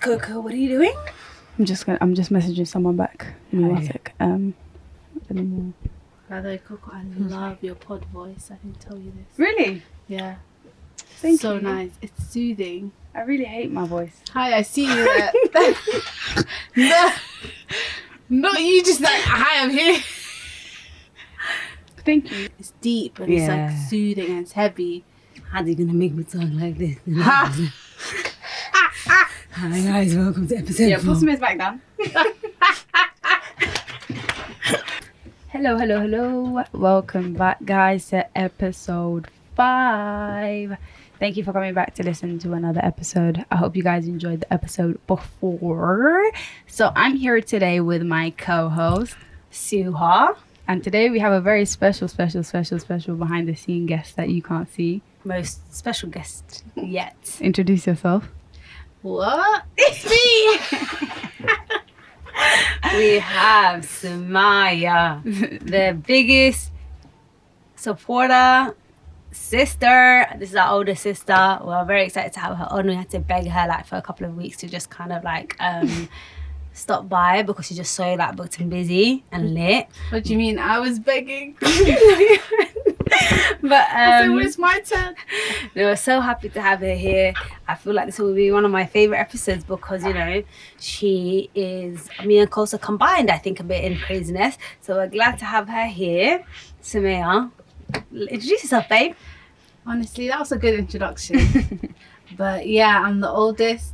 Coco, what are you doing? I'm just messaging someone back. Music. Anymore. By the way, Coco, I love your pod voice. I didn't tell you this. Really? Yeah. Thank so you. Nice. It's soothing. I really hate my voice. Hi, I see you there. No, not you just like, hi, I'm here. Thank you. It's deep and it's like soothing and it's heavy. How's he gonna make me talk like this? Hi guys, welcome to episode 4. Put some back down. Hello. Welcome back, guys, to episode 5. Thank you for coming back to listen to another episode. I hope you guys enjoyed the episode before. So I'm here today with my co-host, Suha. and today we have a very special behind the scene guest that you can't see. Most special guest yet. Introduce yourself. What? It's me! We have Sumaya, the biggest supporter, sister. This is our older sister. We're very excited to have her on. We had to beg her like for a couple of weeks to just kind of like stop by because she's just so like booked and busy and lit. What do you mean? I was begging. But So it's my turn. we were so happy to have her here. I feel like this will be one of my favorite episodes because, you know, she is me and Kosa combined, I think, a bit in craziness. So we're glad to have her here. Sumaya, introduce yourself, babe. Honestly, that was a good introduction. But yeah, I'm the oldest.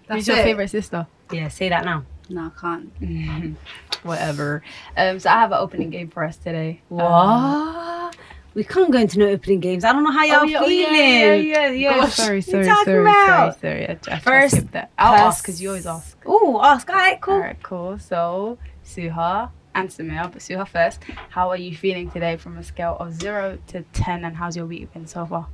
That's Who's your it. favorite sister? Yeah, say that now. No, I can't. Whatever. So I have an opening game for us today. What? We can't go into no opening games. I don't know how y'all feeling. Yeah. Gosh, Sorry. what you talking about? Sorry. I First skipped that. I'll ask because you always ask. Oh, ask. All right, cool. All right, cool. So Suha and Sumaya, but Suha first. How are you feeling today from a scale of 0 to 10, and how's your week been so far?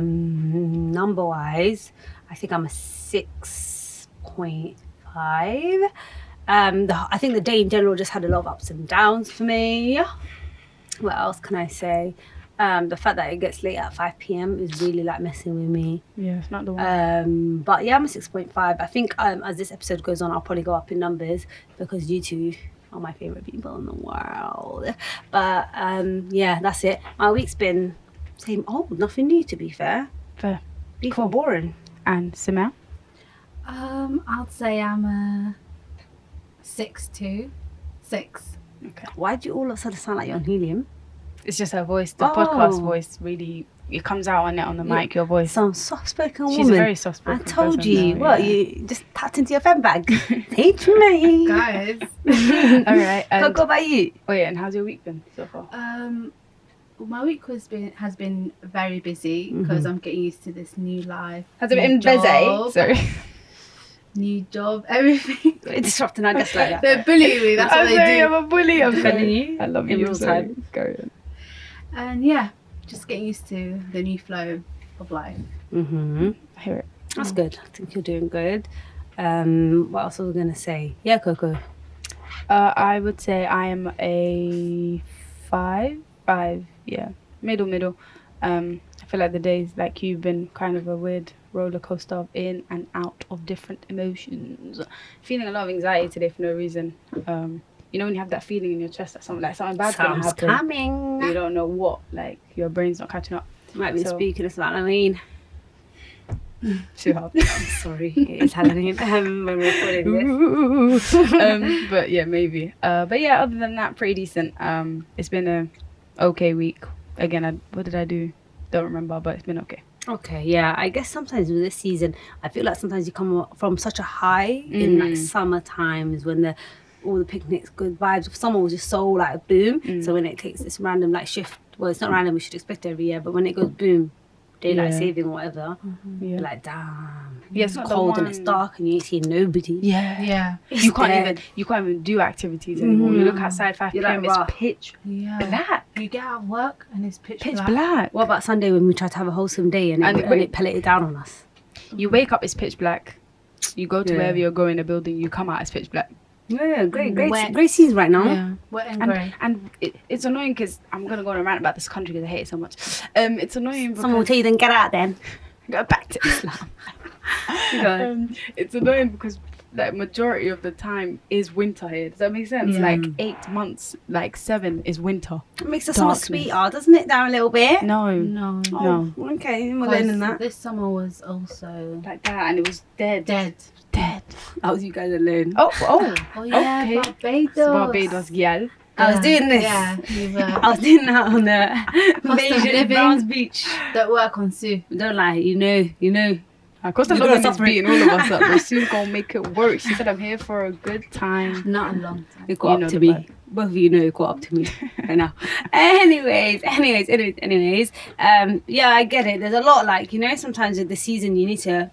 Number wise, I think I'm a 6.5. I think the day in general just had a lot of ups and downs for me. What else can I say? The fact that it gets late at 5 p.m. is really like messing with me. Yeah, it's not the one. But yeah, I'm a 6.5. I think as this episode goes on, I'll probably go up in numbers because you two are my favorite people in the world. But yeah, that's it. My week's been same old, nothing new to be fair. Fair. Cool. Boring. And Sumaya? I'd say I'm a 6'2". 6. Okay. Why do you all of a sudden sound like you're on helium? It's just her voice. The podcast voice really, it comes out on the mic, your voice. Some soft-spoken woman. She's a very soft-spoken I told person, you. though, What, yeah. you just tapped into your phone bag? Teach me. Guys. All right. And, Coco, about you? oh yeah, and how's your week been so far? Well, my week has been very busy because I'm getting used to this new life. Has it new been busy? job, Sorry. New job, everything. Disrupting our guests like that. They're bullying me. That's what they do. I'm a bully. I'm Defending sorry. you I love in you. real I'm sorry. time. Go on. And yeah, just getting used to the new flow of life. I hear it. That's good. I think you're doing good. What else was I going to say? Yeah, Coco. I would say I am a 5. Yeah, middle. I feel like the days like you've been kind of a weird roller coaster of in and out of different emotions. Feeling a lot of anxiety today for no reason. You know when you have that feeling in your chest that something bad's gonna happen. Coming. You don't know what. Like your brain's not catching up. Might be So- speaking of Halloween. Too hard. I'm sorry, it is Halloween when we're recording this. But yeah, maybe. But yeah, other than that, pretty decent. It's been a okay week. Again, what did I do? Don't remember, but it's been okay. Okay, yeah. I guess sometimes with this season, I feel like sometimes you come from such a high in like summer times when all the picnics, good vibes. Summer was just so like boom. So when it takes this random like shift, well, it's not random. We should expect it every year, but when it goes boom, daylight saving or whatever, Yeah. you're like damn. Yeah, it's it's not the cold and it's one- dark and you ain't seeing nobody. Yeah. You can't dead. even do activities anymore. You look outside 5 You're p.m. like, "Rah." it's pitch Yeah. black. You get out of work and it's pitch Black. What about Sunday when we tried to have a wholesome day and it pelleted down on us? You wake up, it's pitch black. You go to Yeah. wherever you're going, a building. You come out, it's pitch black. Yeah, great Wet. scenes right now. Yeah. Wet and grey. And it's annoying because I'm gonna go on a rant about this country because I hate it so much. It's annoying because Someone will tell you then get out then. go back to Islam. It's annoying because like majority of the time is winter here. Does that make sense? Yeah. Like 8 months, like 7 is winter. It makes the summer Darkness. sweeter, doesn't it? Down a little bit. No, No. no, Okay, we're learning that. This summer was also like that, and it was dead. dead. That was you guys alone. Oh, Oh yeah, Okay. Barbados. Barbados, yeah. I was doing this. Yeah, you I was doing that on the Malaysian living. Browns Beach. don't work on Sue. Don't lie, you know. Of course, the You're Lord gonna is suffer. beating all of us up, but Sue gonna make it work. She said, "I'm here for a good time." Not a long time. It got know up to the me. vibe. Both of you know it got up to me right now. Anyways. Yeah, I get it. There's a lot, like, you know, sometimes with the season you need to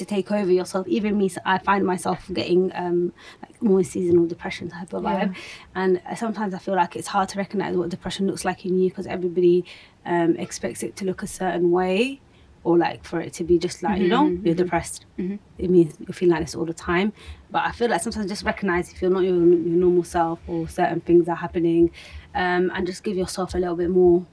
take over yourself. Even me, I find myself getting like more seasonal depression type of vibe. And sometimes I feel like it's hard to recognize what depression looks like in you because everybody expects it to look a certain way, or like for it to be just like, you know, you're depressed. It means you're feeling like this all the time. But I feel like sometimes just recognize if you're not your normal self or certain things are happening, and just give yourself a little bit more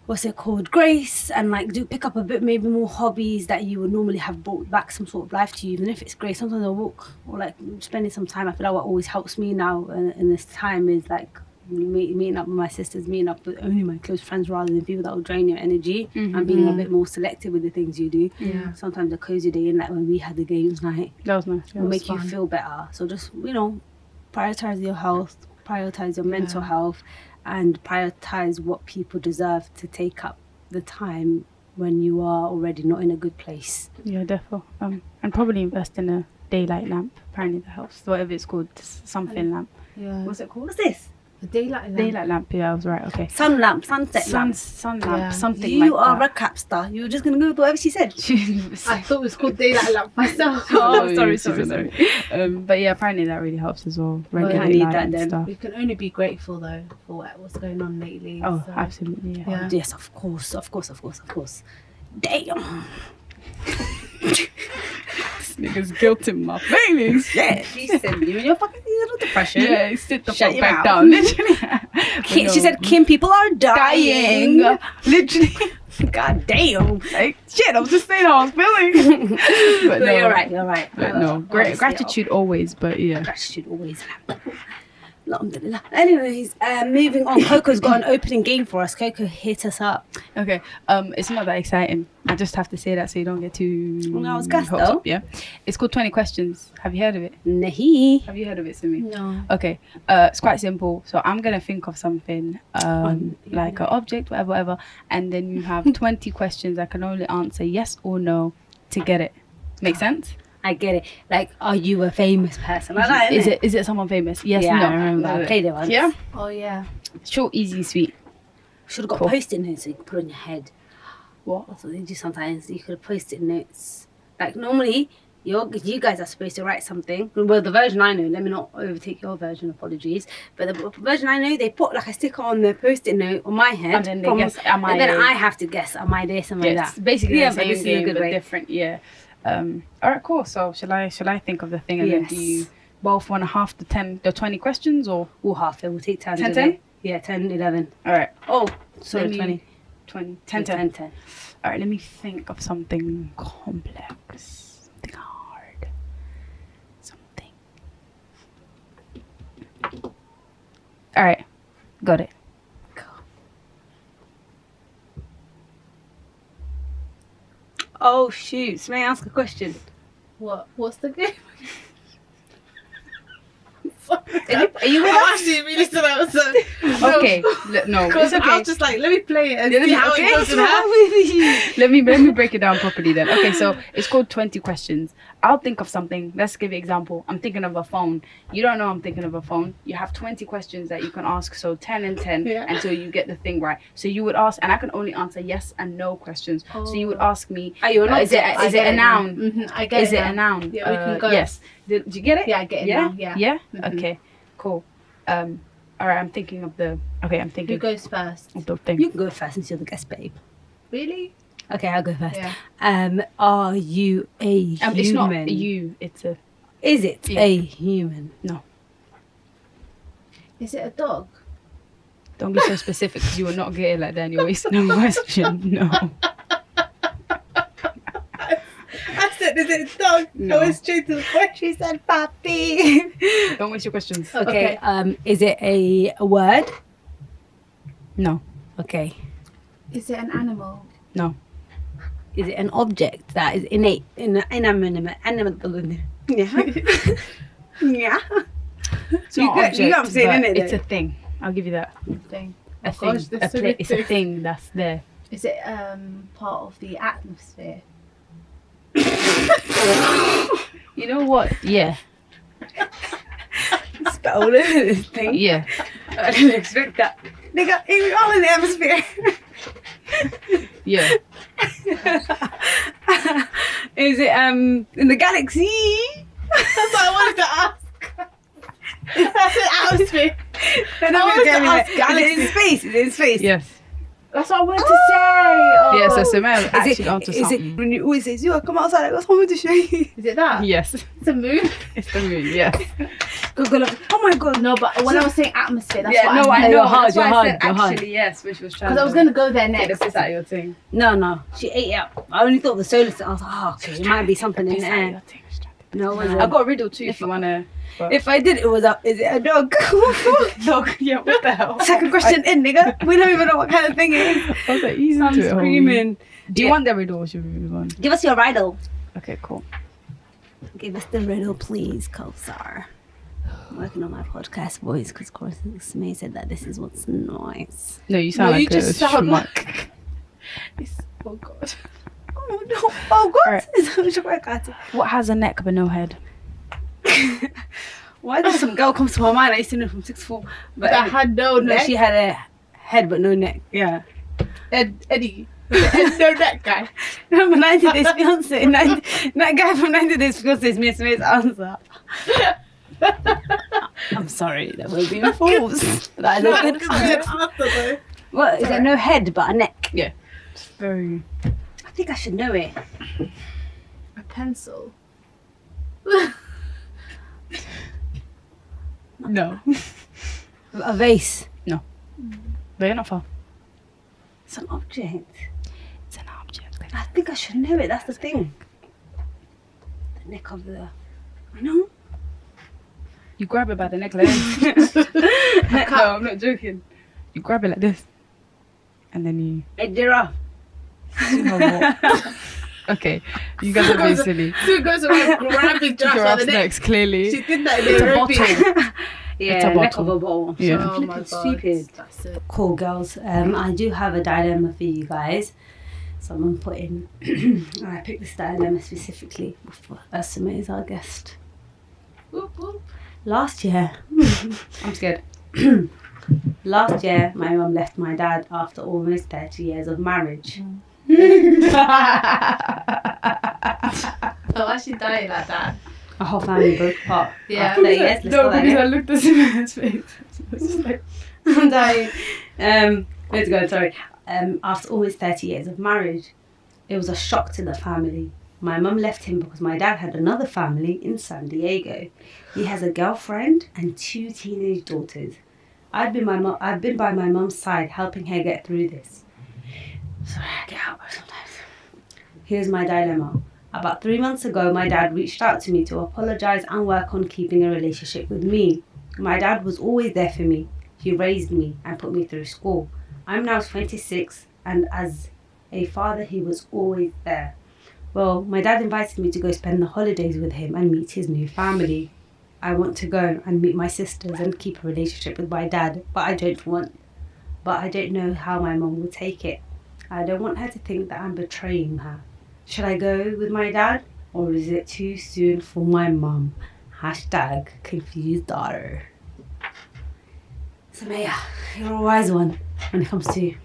what's it called, grace, and like pick up a bit maybe more hobbies that you would normally have brought back some sort of life to you. Even if it's great, sometimes a walk or like spending some time, I feel like what always helps me now in this time is like meeting up with my sisters, meeting up with only my close friends rather than people that will drain your energy, and being a bit more selective with the things you do. Sometimes a cozy day, and like when we had the games night, That was nice. will make fun. you feel better. So just, you know, prioritize your health, prioritize your mental health, and prioritize what people deserve to take up the time when you are already not in a good place. Yeah, defo. And probably invest in a daylight lamp. Apparently that helps. Whatever it's called, something lamp. Yeah. What's it called? What's this? A daylight lamp. Daylight lamp. Yeah, I was right. Okay. Sun lamp, sunset lamp. Sun lamp. Yeah. Something You like are that. a capster. You were just going to go with whatever she said. I thought it was called daylight lamp myself. sorry. But yeah, apparently that really helps as well. I Regular need light that and then. stuff. We can only be grateful though for what's going on lately. Oh, so. absolutely. Yeah. Yeah. Yes, of course. Damn. This nigga's guilting my feelings. Yeah, she said you and your fucking little depression. Yeah, sit the Shut fuck your back mouth. down. Literally. But Kim, no, she said, Kim, people are dying. Literally. God damn. Like, shit, I was just saying how I was feeling. But No, no, you're right. But no, gratitude always, but yeah. Gratitude always. Alhamdulillah. Anyways, moving on. Coco's got an opening game for us. Coco, hit us up. Okay, it's not that exciting. I just have to say that so you don't get too Well, I was gassed hoped though. up, yeah. It's called 20 Questions. Have you heard of it? Nahi. Have you heard of it, Sumi? No. Okay, it's quite simple. So I'm gonna think of something, like an object, whatever, and then you have 20 questions. I can only answer yes or no to get it. Make sense? I get it. Like, are you a famous person? I like Is it someone famous? Yes, Yeah, no. I remember. I played it once. Yeah. Oh yeah. Short, easy, sweet. Should have got Cool. post-it notes so you could put on your head. What? That's what they do sometimes. You could have post-it notes. Like normally, you guys are supposed to write something. Well, the version I know, let me not overtake your version, apologies. But the version I know, they put like a sticker on the post-it note on my head. And then they guess, am I And then a- I have to guess, am I this, am I Yes, that? basically Yeah, the but same this is a game, good but way. different. Yeah. All right, cool. So shall I think of the thing and then do Yes. you both want to half the 20 questions or? We'll half it. We'll take turns. 10, with 10? it. Yeah, 10, 11. All right. Oh, sorry, Let me- 20. 20, 10, 10, 10. 10. All right, let me think of something complex, something hard, something. All right, got it. Oh, shoot. May I ask a question? What? What's the game? Are you with I'm us? actually really stood out. So Okay, no, Because it's okay. I was just like, let me play it and Yeah, see how okay. it goes with her. Let me break it down properly then. Okay, so it's called 20 questions. I'll think of something. Let's give you an example. I'm thinking of a phone. You don't know I'm thinking of a phone. You have 20 questions that you can ask. So 10 and 10 Yeah. until you get the thing right. So you would ask, and I can only answer yes and no questions. So you would ask me, Are you is it a noun? Mm-hmm. I get Is it it now. a noun? Yeah, we can go. Yes. Did you get it? Yeah, I get it Yeah? now. Yeah. Yeah? Mhm. Okay, cool. All right, I'm thinking of the, okay, I'm Who thinking goes first? of the thing. You can go first since you're the guest, babe. Really? Okay, I'll go first. Yeah. Are you a human? It's not you, it's a, Is it Yeah. a human? Is it a dog? don't be so specific because you will not get it like that and you're wasting a question. No. Is it dog? No. Go straight to the point. She said, "Papi." Don't waste your questions. Okay. Is it a word? No. Okay. Is it an animal? No. Is it an object that is innate, inanimate? Yeah. Yeah. It's You not get- object, you know what I'm saying, but innit, it's though? a thing. I'll give you that. Thing. A Oh thing. gosh, there's so many It's a things. thing that's there. Is it part of the atmosphere? You know what? Yeah. Spell all over this thing. Yeah. I didn't expect that. Nigga, it's all in the atmosphere. Yeah. Is it in the galaxy? That's what I wanted to ask. That's an atmosphere. I wanted to ask Is it galaxy. in space? Is it in space? Yes. That's what I wanted to say. Oh. Yeah, so Sumaya was Is actually it, onto is it something. when you always say, "You come outside, I got something to show you." Is it that? Yes. It's a moon. It's the moon, yes. Go look. Oh my god. No, but when I was saying atmosphere, that's Yeah, what no, I I meant. know. You're hard, That's why you're I hard, said you're hard. actually yes, when she was trying Because I was going to go there get the next. piss out of your thing. No. She ate it up. I only thought the solar system. I was like, oh, okay, it might be something in Piss the out of air. your thing. No, it wasn't. I got a riddle too if you wanna. If I did, it was a. Is it a dog? Dog. Yeah. What the hell? Second question in, nigga. We don't even know what kind of thing it is. I was like, easy I'm to it, homie. screaming. Do you Yeah. want the riddle or should we move on? Give us your riddle. Okay, cool. Give us the riddle, please, Kosar. I'm working on my podcast voice because, of course, May said that this is what's nice. No, you sound No, like you just a sound schmuck. Oh, God. Oh, no. Oh, God. Alright. What has a neck but no head? Why does some girl comes to my mind? I used to know from 6th form. But That had no no, neck. she had a head but no neck. Yeah. Eddie. No neck guy. Remember 90 Days Fiancé? That guy from 90 Days Fiancé is Miss May's answer. I'm sorry that we're being fools. That is a good answer. What, is there no head but a neck? It's very. I think I should know it. A pencil. No. A vase. But you're not far. It's an object. It's an object. I think I should know it. That's the thing. The neck of the. I know. You grab it by the neck like this. No, I'm not joking. You grab it like this. And then you. A giraffe. Okay, you guys are being silly. Sue goes around grabbing Josh by the Giraffe's neck. next, clearly. She did that in It's the a European. bottle. Yeah, It's a neck bottle. of a bowl. Yeah. Oh my God. Stupid. That's it. Cool, girls. I do have a dilemma for you guys. Someone put in. I picked this dilemma specifically for Sumaya as our guest. Whoop, whoop. Last year, I'm scared. my mum left my dad after almost 30 years of marriage. Oh, why she dying like that? Our whole family broke apart. Yeah. After 30 years, let's No, go there. because I looked at Sumaya's face. It's just like, I'm dying. Let's go, sorry. After almost 30 years of marriage, it was a shock to the family. My mum left him because my dad had another family in San Diego. He has a girlfriend and 2 teenage daughters. I've been by my mum's side helping her get through this. Sorry, I get out sometimes. Here's my dilemma. About 3 months ago, my dad reached out to me to apologize and work on keeping a relationship with me. My dad was always there for me. He raised me and put me through school. I'm now 26, and as a father, he was always there. Well, my dad invited me to go spend the holidays with him and meet his new family. I want to go and meet my sisters and keep a relationship with my dad, but I don't know how my mum will take it. I don't want her to think that I'm betraying her. Should I go with my dad, or is it too soon for my mum? Hashtag confused daughter. Sumaya, you're a wise one when it comes to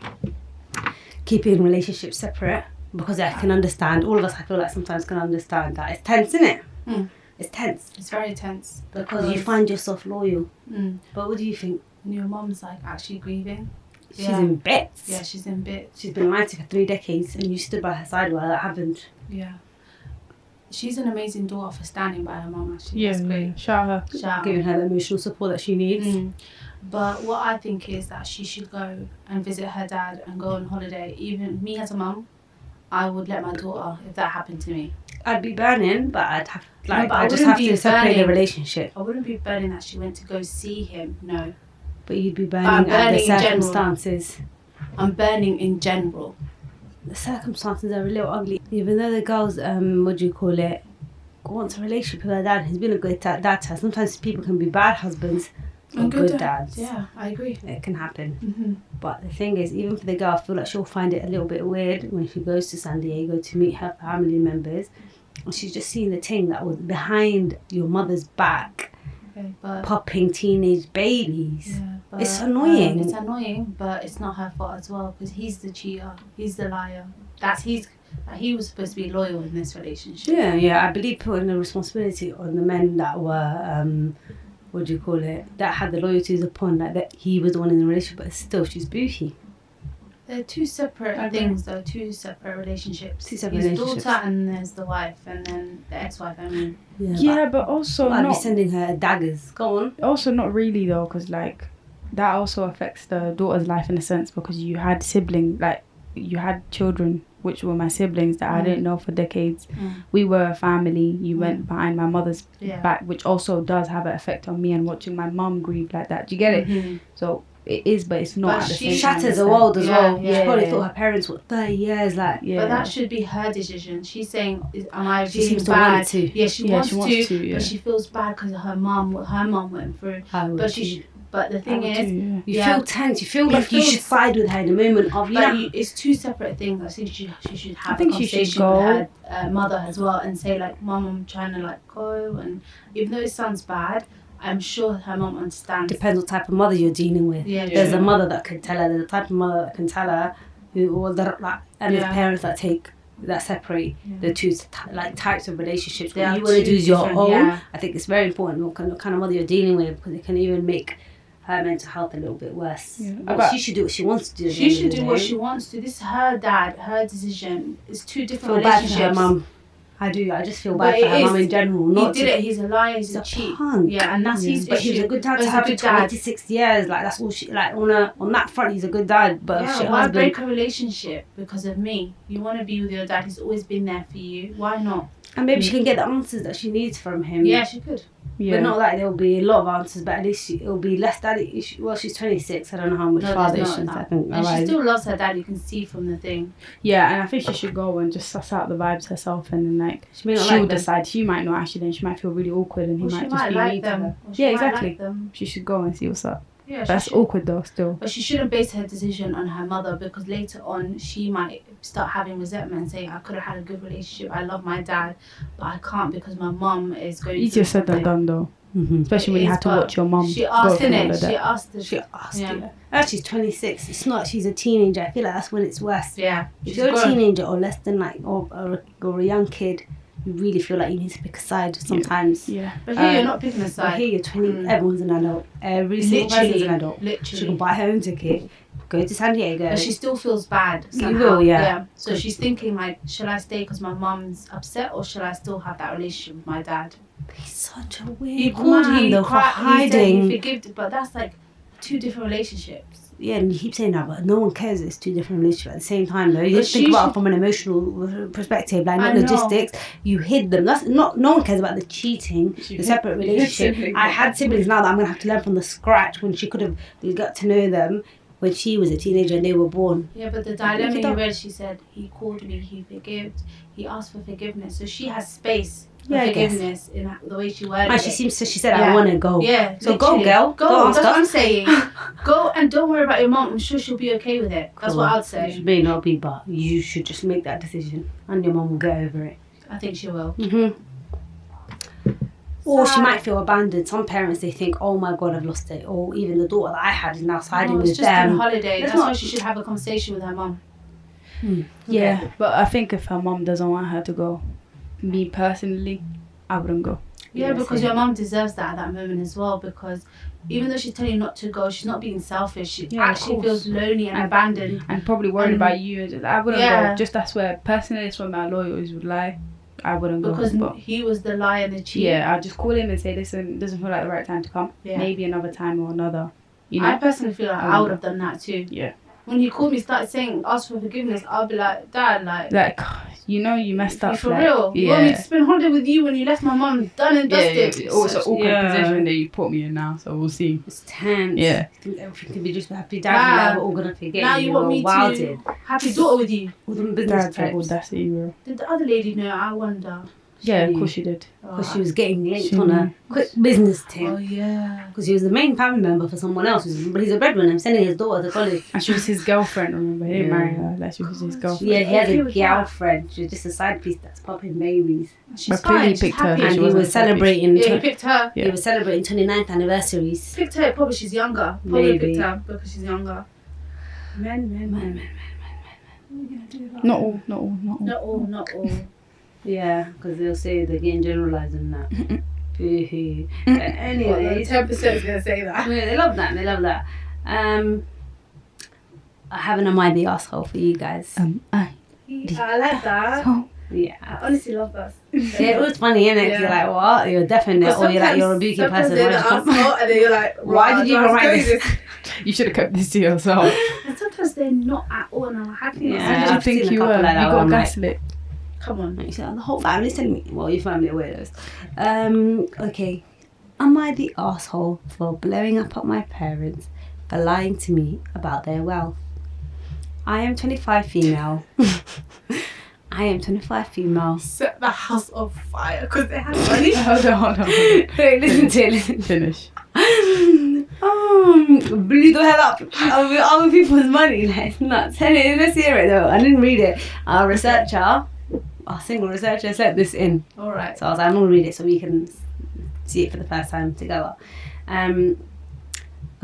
keeping relationships separate, because I can understand, all of us I feel like sometimes can understand that it's tense, isn't it? Mm. It's tense It's very tense. because you find yourself loyal. Mm. But what do you think? And your mum's like actually grieving. She's Yeah. in bits. Yeah, she's in bits. She's been married to you for 3 decades and you stood by her side while that happened. Yeah. She's an amazing daughter for standing by her mum, actually. yeah, That's great. shout her. Shout out. Giving her the emotional support that she needs. Mm. But what I think is that she should go and visit her dad and go on holiday. Even me as a mum, I would let my daughter, if that happened to me. I'd be burning, but I'd have but I just wouldn't have be to separate the burning. relationship. I wouldn't be burning that she went to go see him. No, But you'd be I'm burning at the burning in general. circumstances. I'm burning in general. The circumstances are a little ugly. Even though the girls, what do you call it, wants a relationship with her dad, he's been a good dad to her. Sometimes people can be bad husbands or And good dads. Yeah, I agree. It can happen. Mm-hmm. But the thing is, even for the girl, I feel like she'll find it a little bit weird when she goes to San Diego to meet her family members. And she's just seen the thing that was behind your mother's back, Okay, but popping teenage babies. yeah, but, It's annoying. It's annoying, but it's not her fault as well because he's the cheater. He's the liar. He was supposed to be loyal in this relationship. Yeah, I believe putting the responsibility on the men that were, what do you call it, that had the loyalties upon, like that he was the one in the relationship, but still she's booty. They're two separate things, though. Two separate relationships. Two separate His relationships. daughter and there's the wife, and then the ex-wife. I mean, Yeah, but also I'd be not. sending her daggers. Go on. Also not really though, because like that also affects the daughter's life in a sense because you had you had children which were my siblings that I didn't know for decades. We were a family. You went behind my mother's back, which also does have an effect on me and watching my mum grieve like that. Do you get it? Mm-hmm. So it is, but it's not But at the she same time. Shatters the world as well. Yeah. She probably thought her parents were 30 years, like. Yeah. But that should be her decision. She's saying, "Am I She feeling seems to bad?" want to. Yeah, she Yeah, wants she wants to, yeah. but she feels bad because her mum went through. I would But too. But the thing is, You Yeah. feel tense. You feel You like you feel- should side with her in the moment of, it's two separate things. I think she should have a think she should conversation with go. her mother as well and say like, "Mum, I'm trying to like go." And even though it sounds bad, I'm sure her mum understands. Depends what type of mother you're dealing with. Yeah, There's true. a mother that can tell her. There's a type of mother that can tell her, and there's Yeah. parents that separate the two types of relationships. They What are you want to two do is your different, own. yeah. I think it's very important what kind of mother you're dealing with because it can even make her mental health a little bit worse. Yeah. But But- she should do what she wants to do. at the She end should of the do what day. she wants to. This is her dad, her decision. It's two different Feel bad for relationships. her mum. I do. I just feel But bad for it her mum is- in general. He Not did to, it. He's a liar. He's a He's a cheat. punk. Yeah, and that's his But issue. he was a good dad But to he's have for good dad. 26 years. Like that's all she like on that front. He's a good dad, but Yeah, shit why husband. break a relationship because of me? You want to be with your dad. He's always been there for you. Why not? And maybe she can get the answers that she needs from him. Yeah, she could. But not like there'll be a lot of answers, but at least it'll be less daddy. Well, she's 26. I don't know how much No, father there's issues not I that. think And she arise. still loves her dad. You can see from the thing. Yeah, and I think she should go and just suss out the vibes herself, and then like She may not she'll like them. decide. She might not actually. Then she might feel really awkward, and he Or she might just might be like mean to them. her. Or she Yeah, might exactly. like them. She should go and see what's up. Yeah, she That's should. awkward though, still. But she shouldn't base her decision on her mother because later on she might start having resentment and saying, "I could have had a good relationship. I love my dad, but I can't because my mum is going." Easier through said than something." done though. Mm-hmm. Especially when It you is, have to but watch your mum She go asked, through all innit? of She that. asked. The, She asked Yeah. you. She's 26. It's not. She's a teenager. I feel like that's when it's worse. Yeah. If she's you're a grown. teenager or less than like or a young kid, you really feel like you need to pick a side sometimes. Yeah. But here you're not picking a But side. here you're 20. Mm. Everyone's an adult. Every single person's an adult. She Literally. can buy her own ticket, go to San Diego. But she still feels bad. You Somehow. will, yeah. So she's thinking like, shall I stay because my mum's upset, or shall I still have that relationship with my dad? He's such a weird He called. man He though for cried. He said hiding. he forgave, but that's like two different relationships. Yeah, and you keep saying that, but no one cares. It's two different relationships at the same time, though. You But just think she about it should- from an emotional perspective, like I not know. logistics. You hid them. That's not. No one cares about the cheating, the separate relationship. siblings. I had siblings now that I'm gonna have to learn from the scratch when she could have got to know them when she was a teenager and they were born. Yeah, but the Pick dilemma it you up. read, she said he called me, he forgave, he asked for forgiveness, so she has space for Yeah, I guess. forgiveness in the way she worded And she it. seems to. She said, "I Yeah. want to go." Yeah, So go, literally. girl. Go Go. ask That's her. what I'm saying. Go and don't worry about your mom. I'm sure she'll be okay with it. That's what I'd You say. may not be, but you should just make that decision, and your mum will get over it. I think she will. Or she Sad. might feel abandoned. Some parents, they think, "Oh my God, I've lost it." Or even the daughter that I had is now siding No, with it's just on them. holiday. That's That's why not- she should have a conversation with her mom. Yeah, but I think if her mum doesn't want her to go, me personally, I wouldn't go. Yeah, Yeah, because same. your mom deserves that at that moment as well. Because even though she's telling you not to go, she's not being selfish. She Yeah, of actually course. feels lonely and abandoned. And probably worried And- about you. And just, I wouldn't Yeah. go. Just that's where personally, it's where my loyalties would lie. I wouldn't Because go. But he was the liar and the cheat. yeah, I'll just call him and say, listen, it doesn't feel like the right time to come. Yeah. Maybe another time or another. You know? I personally feel like I would have done that too. Yeah. When he called me, started saying, ask for forgiveness, I'll be like, Dad, like, Like, you know you messed up. For like, real. You want me to spend holiday with you when you left my mum done and dusted? It's also awkward Yeah. position that you put me in now, so we'll see. It's tense. Yeah. I think everything could be just happy dad. Like, we're all gonna forget. Now you want me wilded. to happy daughter with you? All them business Dad's like trips. audacity, bro. Did the other lady know? I wonder. Yeah, of course she did. Because she was getting linked She on a knew. quick business Oh tip. yeah. Because he was the main family member for someone else. He's a breadwinner. I'm sending his daughter to college. And she was his girlfriend, remember? He didn't Yeah. marry her, like she was his girlfriend. Yeah, he had Okay a with that. girlfriend. She was just a side piece that's popping babies. She's But clearly fine. he She's picked her. happy. And she he wasn't was a side piece. celebrating. Yeah, he picked her. Yeah. He was celebrating 29th anniversaries. Picked her. Probably she's younger. Probably Maybe. picked her because she's younger. Man. Not all. Not all. Yeah, because they'll say they're getting generalised and that. Boo-hoo. Anyways, 10% is gonna say that. yeah, they love that. I have an Am I the Asshole for you guys. I like that. Yeah. I honestly love that. Yeah, it was funny, innit? Yeah. You're like, what? You're definite, or you're like, you're a beaky person. They're the asshole, and then you're like, Why did you even write this? You should have kept this to yourself. And sometimes they're not at all, and I'm like, how can you Yeah, not How say did that? you I've think seen a you couple were? You like that got one, like- gaslit. Come on. Like, the whole family's telling me. Well, your family are weirdos. Okay. Am I the asshole for blowing up at my parents for lying to me about their wealth? I am 25 female. I am 25 female. Set the house on fire because they have money. Hold on. Wait, listen to it. Finish. Blew the hell up with other people's money. Like, it's nuts. Anyway, let's hear it though. I didn't read it. Our single researcher sent this in. All right. So I was like, I'm going to read it so we can see it for the first time together.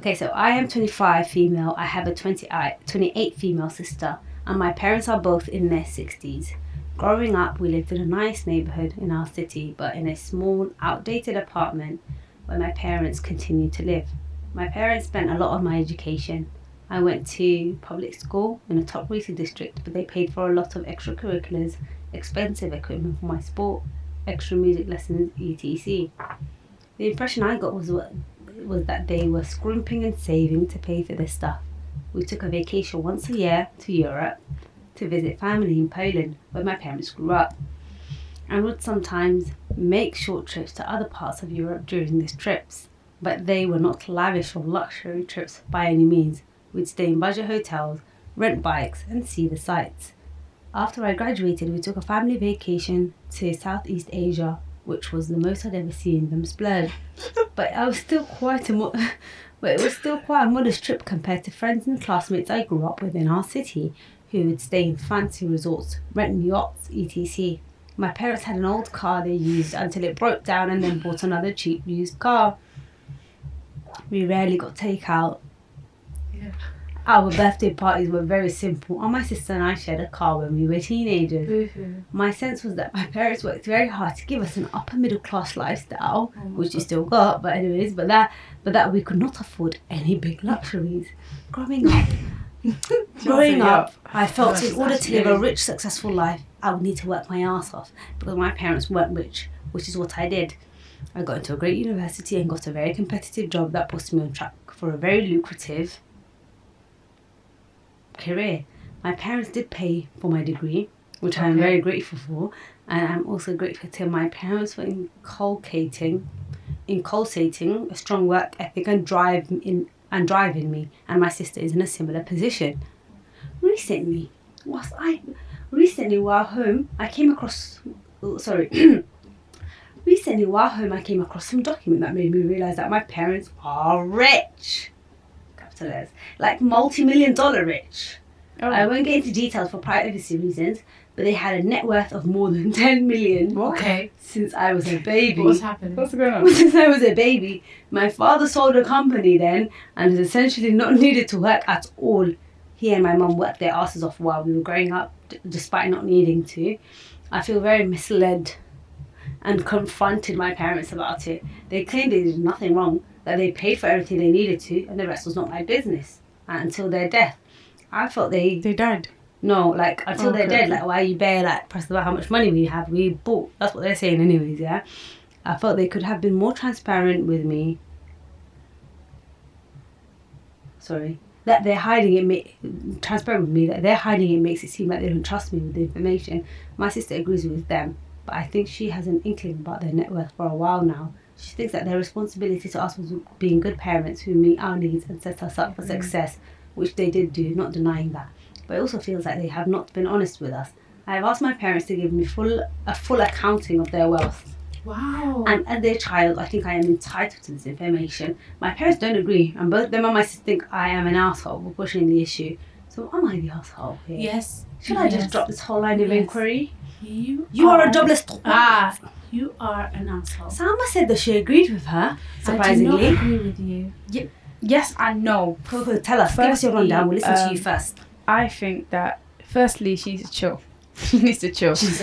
Okay, so I am 25 female. I have a 28 female sister, and my parents are both in their 60s. Growing up, we lived in a nice neighbourhood in our city, but in a small, outdated apartment where my parents continued to live. My parents spent a lot of my education. I went to public school in a top rated district, but they paid for a lot of extracurriculars, expensive equipment for my sport, extra music lessons, etc. The impression I got was that they were scrimping and saving to pay for this stuff. We took a vacation once a year to Europe to visit family in Poland, where my parents grew up, and would sometimes make short trips to other parts of Europe during these trips. But they were not lavish or luxury trips by any means. We'd stay in budget hotels, rent bikes, and see the sights. After I graduated, we took a family vacation to Southeast Asia, which was the most I'd ever seen them splurge. But it was still quite a modest trip compared to friends and classmates I grew up with in our city, who would stay in fancy resorts, rent yachts, etc. My parents had an old car they used until it broke down and then bought another cheap used car. We rarely got takeout. Yeah. Our birthday parties were very simple, and my sister and I shared a car when we were teenagers. Boo-hoo. My sense was that my parents worked very hard to give us an upper middle class lifestyle, which you still got, but that we could not afford any big luxuries. Growing up, I felt in order to live a rich, successful life, I would need to work my ass off because my parents weren't rich, which is what I did. I got into a great university and got a very competitive job that puts me on track for a very lucrative career. My parents did pay for my degree, which I'm very grateful for, and I'm also grateful to my parents for inculcating a strong work ethic and drive in me, and my sister is in a similar position. Recently, while home, I came across some document that made me realise that my parents are rich. Capital S. Like multi-million-dollar rich. Oh. I won't get into details for privacy reasons, but they had a net worth of more than 10 million Okay. since I was a baby. What's happening? What's going on? Since I was a baby. My father sold a company then and has essentially not needed to work at all. He and my mum worked their asses off while we were growing up, despite not needing to. I feel very misled and confronted my parents about it. They claimed they did nothing wrong, that they paid for everything they needed to, and the rest was not my business until their death. I felt They died. No, like, until they're Okay. dead, like, why you bear, like, press about how much money we have, we bought. That's what they're saying anyways, yeah? I felt they could have been more transparent with me. that they're hiding it, transparent with me, that they're hiding it makes it seem like they don't trust me with the information. My sister agrees with them, but I think she has an inkling about their net worth for a while now. She thinks that their responsibility to us was being good parents who meet our needs and set us up for success, which they did do, not denying that. But it also feels like they have not been honest with us. I have asked my parents to give me a full accounting of their wealth. Wow. And as their child, I think I am entitled to this information. My parents don't agree, and both them and my sister think I am an asshole for pushing the issue. So am I the asshole here? Yes. Should I just drop this whole line of inquiry? You are a jobless twat. You are an asshole. Sama said that she agreed with her, surprisingly. I do not agree with you. Yes and no. Coco, tell us. Give us your rundown. We'll listen to you first. I think that firstly she needs to chill. She needs to chill. She's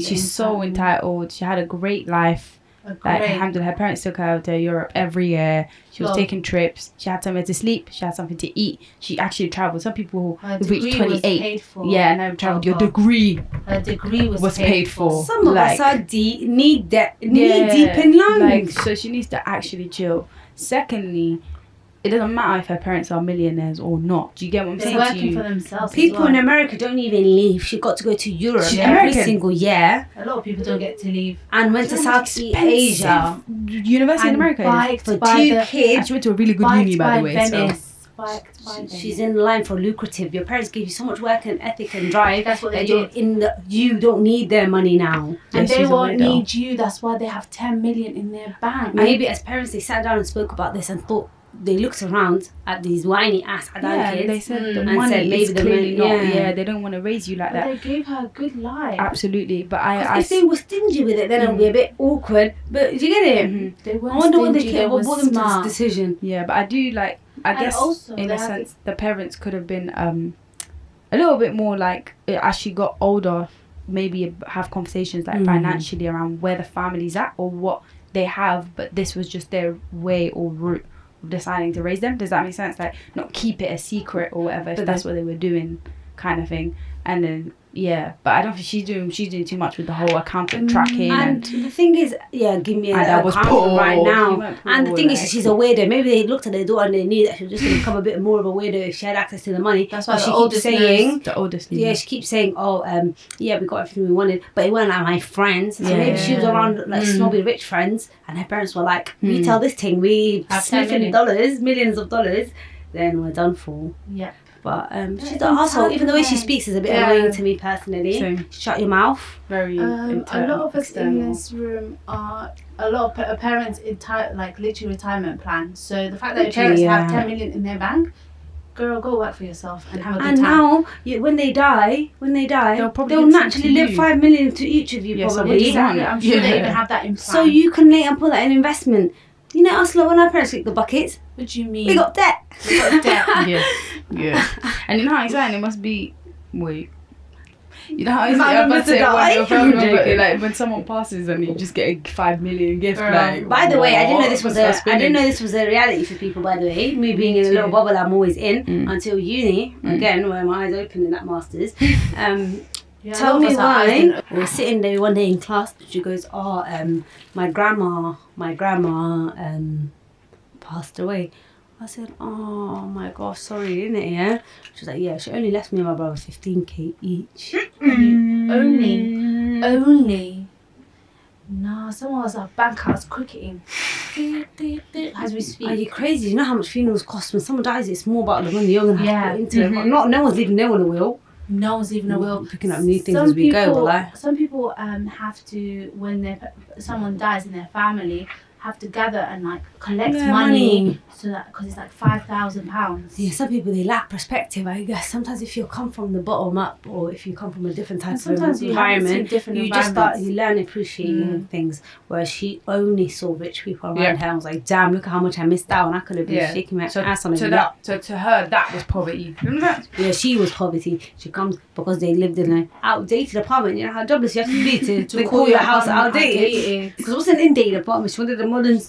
She's so entitled. She had a great life. Like, alhamdulillah, her parents took her out to Europe every year. She was taking trips. She had somewhere to sleep. She had something to eat. She actually travelled. Some people who reached 28. Yeah, and I've travelled. Your degree. Her degree was paid for. Some of us are knee deep in loans. Like, so she needs to actually chill. Secondly, it doesn't matter if her parents are millionaires or not. Do you get what I'm saying to you? They're working for themselves. People in America don't even leave. She got to go to Europe every single year. A lot of people don't get to leave. And went to Southeast Asia. University in America. For 2 kids. And she went to a really good uni, by the way. Venice. She's in line for lucrative. Your parents gave you so much work and ethic and drive. That's what they did. You don't need their money now. And they won't need you. That's why they have 10 million in their bank. Maybe as parents they sat down and spoke about this and thought, they looked around at these whiny ass adult kids. They said the and money said maybe is clearly the money, not. Yeah, they don't want to raise you like that. They gave her a good life. Absolutely, but if they were stingy with it, then it would be a bit awkward. But do you get it? Mm-hmm. They weren't I wonder what stingy, what brought them to this decision. Yeah, but I do like. I guess also, in a sense, the parents could have been a little bit more like as she got older. Maybe have conversations like financially around where the family's at or what they have, but this was just their way or route of deciding to raise them. Does that make sense? Like, not keep it a secret or whatever, if that's what they were doing, kind of thing. And then but I don't think she's doing too much with the whole accountant tracking. And the thing is, give me that was poor right now. Poor, and the thing is, she's a weirdo. Maybe they looked at their daughter and they knew that she was just going to become a bit more of a weirdo if she had access to the money. That's why she keeps saying, the oldest. Yeah, she keeps saying, we got everything we wanted, but it weren't like my friends. So maybe she was around like snobby rich friends, and her parents were like, "We tell this thing, we sniffing millions of dollars, then we're done for." Yeah. But she's an asshole. Even the way she speaks is a bit annoying to me personally. Same. Shut your mouth. Very. A lot of us in this room are a lot of parents like literally retirement plan. So the fact that your parents have 10 million in their bank, girl, go work for yourself and have a good time. And now, when they die, they'll naturally live 5 million to each of you. Probably. Exactly. I'm sure they even have that in plan. So you can later put that in investment. You know us, when our parents kicked the buckets. What do you mean? We got debt. Yeah. And you know how exciting it must be. Wait. You know how You might remember to die. like when someone passes and you just get a 5 million gift. Like, by the way, I didn't know this was a reality for people. By the way, me being in a little bubble I'm always in until uni again, where my eyes opened in that masters. Tell me why. We were sitting there one day in class. She goes, my grandma passed away. I said, oh my gosh, sorry, isn't it? Yeah. She was like, yeah. She only left me and my brother 15k each. Only. No, someone was at bank house cricketing. As we speak. Are you crazy? You know how much funerals cost? When someone dies, it's more about the money you're gonna have to put into it. No one's leaving no one a will. No one's leaving a will. Picking up new things as we go. Some people have to, when someone dies in their family, have to gather and like collect money so that, because it's like £5,000. Yeah, some people, they lack perspective, I guess. Sometimes if you come from the bottom up, or if you come from a different type of environment, you learn appreciating things. Whereas she only saw rich people around her and was like, damn, look at how much I missed out, and I could have been shaking my ass on it. So to her, that was poverty. Remember that? Yeah, she was poverty. She comes because they lived in an outdated apartment. You know how jobless you have to be to call your house outdated. Because it wasn't an indated apartment. She wanted a modern.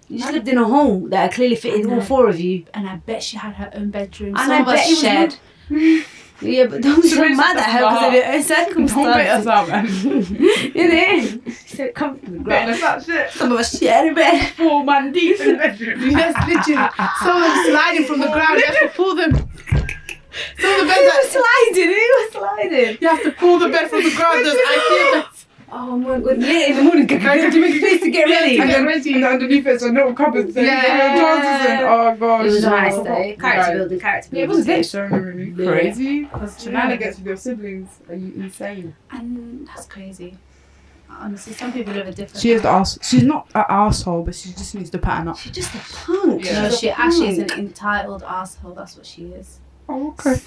You just lived in a home that clearly fitted all four of you. And I bet she had her own bedroom. And I bet it was shared. Yeah, but don't be so mad at her because of her own circumstances. Don't bait us out, man. So come from the Betting ground. us out, shit. Some of us share a bed. 4 man deep in the bedroom. Yes, literally. Someone's sliding from the ground. You have to pull them. Some of the beds Who was sliding? you have to pull the bed from the ground. There's IKEA beds. Oh my god, late in the morning, do you make space to get ready? Yeah, And then underneath it's a little cupboard thing. Yeah. Trousers in. Oh gosh. It was No. nice though. Character building. Yeah, it was lit. So really Yeah. crazy. Shenanigans with your siblings. Are you insane? And that's crazy. Honestly, some people live a different She is the ass. She's not an asshole, but she just needs to pattern up. She's just a punk. Yeah. No, She's she a actually is punk. an entitled asshole. That's what she is. Oh, okay.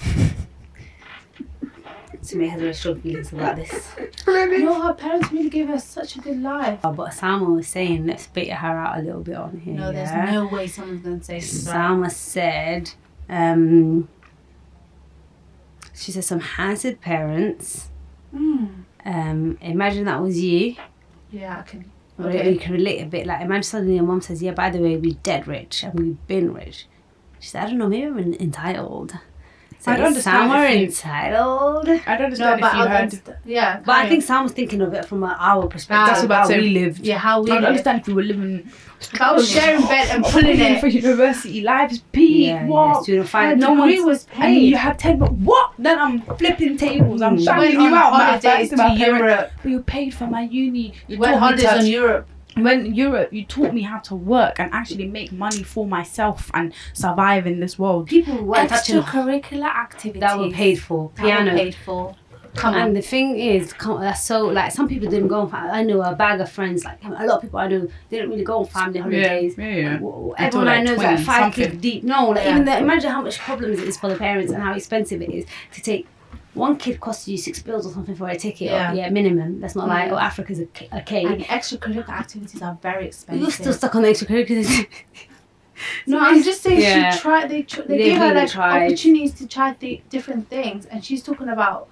Sumaya has very strong feelings about this. No, her parents really gave her such a good life. But Sama was saying, let's bait her out a little bit on here. No, there's yeah? no way someone's going to say this. Right. Sama said, she said some hazard parents. Imagine that was you. Yeah, I can. Okay. You can relate a bit. Like, imagine suddenly your mom says, yeah, by the way, we're dead rich and we've been rich. She said, I don't know, maybe I'm entitled. So I don't understand Sam if you- entitled. I don't understand if you heard. Yeah, But I think Sam was thinking of it from our perspective. That's about how to we say. lived. yeah, how we I don't live. understand if you were living. If I was sharing bed and pulling paying for it, university, life's peak. Yeah, What? student my finance. No degree one's- was And paid. you had 10, but what? Then I'm flipping tables. I'm Mm. shouting Went you on out, man. holidays Thanks to my parents. Europe. But you paid for my uni. You Went taught me holidays to- on Europe. When Europe, you taught me how to work and actually make money for myself and survive in this world. People weren't touching Extracurricular activities that were paid for. That were Piano. paid for. Come on. And the thing is, that's so, like, some people didn't go on, I know a bag of friends, like, a lot of people I know, didn't really go on family holidays. Yeah. Everyone Until, I like, know is 20 like 5 something. kids deep. No, like, Yeah. even imagine how much problems it is for the parents and how expensive it is to take. One kid costs you £6 or something for a ticket. Yeah. Yeah, minimum. That's not like, Yeah. oh, Africa's a K. And extracurricular activities are very expensive. You're still stuck on the extracurriculars. No, I'm just saying Yeah. she tried. They They gave her really like tried. opportunities to try different things, and she's talking about.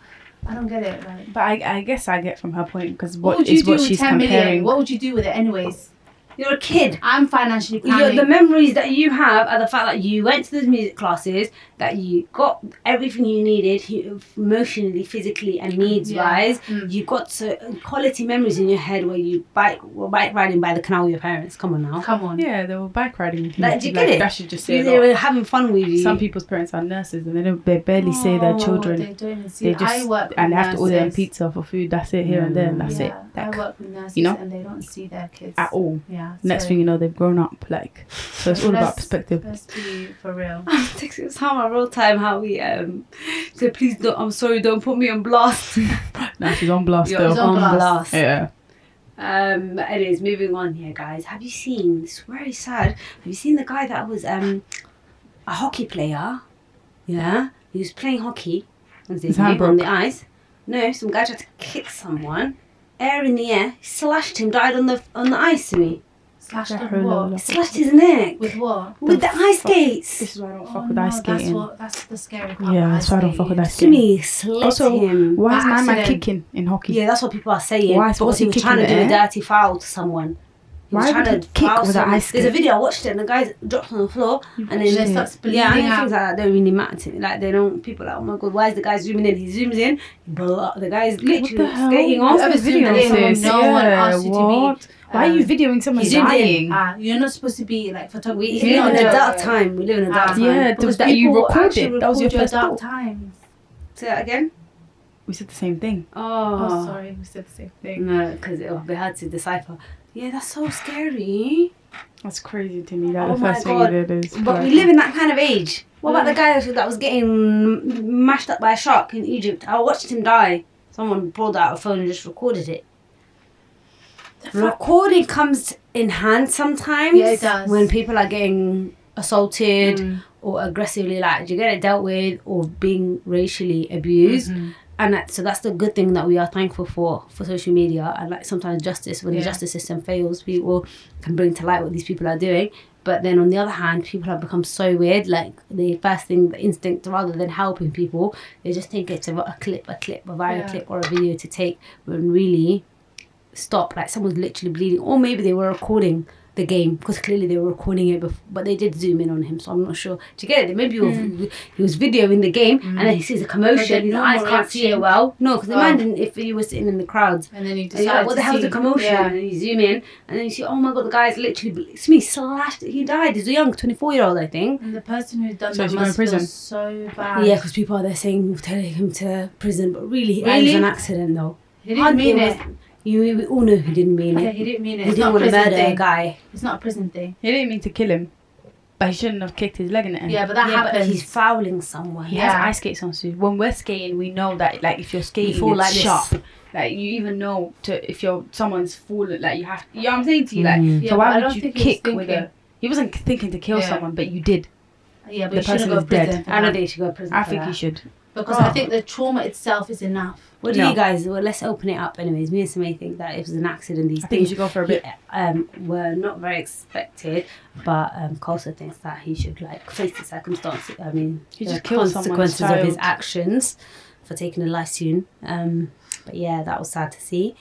I don't get it. Like, But I guess I get from her point because what what would you is do what with she's 10 million? comparing. What would you do with it, anyways? You're a kid. I'm financially planning. The memories that you have are the fact that you went to those music classes, that you got everything you needed, emotionally, physically, and needs-wise. Mm. You got quality memories in your head where you were bike riding by the canal with your parents. Come on now. Come on. Yeah, they were bike riding with you. Like, do you get it? That should just say They a lot. were having fun with you. Some people's parents are nurses and they barely say their Oh, children. They don't even see. They it. just I work and they with have to order them nurses. pizza for food. That's it here and there. And that's yeah, it. I Like, work with nurses, you know? and they don't see their kids at all. Yeah. Next so thing you know, they've grown up. Like, so it's all about let's- perspective. Let's be for real. I'm texting Sam real time how we said, please don't. I'm sorry, don't put me on blast. Now she's on blast You're still. She's on on blast. blast. Yeah. But anyways, moving on here, guys. Have you seen? It's very sad. Have you seen the guy that was a hockey player? Yeah, he was playing hockey. His hand on broke. the ice. No, some guy tried to kick someone. Air in the air, slashed him, died on the ice to me. Slashed Yeah, with what? hello. Slashed his neck With what? with the ice skates. This is why I don't Oh, fuck with no, ice skating. That's the scary part. Yeah, about that's why I don't ice fuck with skating. ice skating. Jimmy slit Also, him. why is By my man accident. kicking in hockey? Yeah, that's what people are saying. Why? So what's he he was trying to kicking do a there? dirty foul to someone. He was Why trying would to he kick foul with an someone. ice There's a skate? video, I watched it, and the guy drops on the floor, and then It starts bleeding yeah, I know out. things like that don't really matter to me. Like, they don't, people are like, oh my god, why is the guy zooming in? He zooms in, the guy's literally the hell? skating What on. Whoever's video doing is it, this? no one asked you to be, what? Why are you videoing someone He zoomed dying? in. You're not supposed to be like photography. We live in a dark time. We live in a dark time. Yeah, Because that you people recorded. actually That was your record first dark thought. times. Say that again? We said the same thing. Oh, sorry, we said the same thing. No, because it'll be hard to decipher. Yeah, that's so scary. That's crazy to me. That Oh the my first thing God. you did is. But we live in that kind of age. What about the guy that was getting mashed up by a shark in Egypt? I watched him die. Someone pulled out a phone and just recorded it. Recording comes in hand sometimes. Yeah, it does. When people are getting assaulted Mm. or aggressively, like, you get it dealt with, or being racially abused. Mhm. And so that's the good thing that we are thankful for social media. And like, sometimes justice, when the Yeah. justice system fails, people can bring to light what these people are doing. But then on the other hand, people have become so weird. Like, the first thing, the instinct, rather than helping people, they just think it's a viral Yeah. clip or a video to take, when really stop. Like, someone's literally bleeding, or maybe they were recording the game, because clearly they were recording it before, but they did zoom in on him, so I'm not sure. Do you get it? Maybe he was videoing the game and then he sees a commotion, his eyes can't see it well. No, because imagine if he was sitting in the crowds And then you and you're like, what the hell's the commotion? And then you zoom in and then you see, oh my god, the guy's literally slashed. He died. He's a young 24-year-old, I think. And the person who done So that he's going must to prison? feel so bad. Yeah, because people are there saying, telling him to prison, but really, it was an accident though. He didn't mean it. We all know he didn't mean Yeah, it. he didn't mean it. He It's didn't not a want to prison murder a thing. guy. It's not a prison thing. He didn't mean to kill him, but he shouldn't have kicked his leg in the end. Yeah, but that Yeah, but happens. he's fouling someone. He has ice skates on, so when we're skating, we know that like if you're skating, fall it's like this. sharp. Like you even know if someone's falling, like you have. You know what I'm saying to you, like Mm. Yeah, so but I why don't would you think he was kick with thinking. a? He wasn't thinking to kill Yeah. someone, but you did. Yeah, but The he shouldn't person go is to prison. dead. for I don't that. think he should go to prison. I for think that. he should. Because I think the trauma itself is enough. What do No. you guys? Well, let's open it up. Anyways, me and Sumaya think that it was an accident. These I think you things should go for a bit. were not very expected, but Coulter thinks that he should like face the circumstances. I mean, He the just killed someone's consequences of his child. actions for taking a life soon. But yeah, that was sad to see.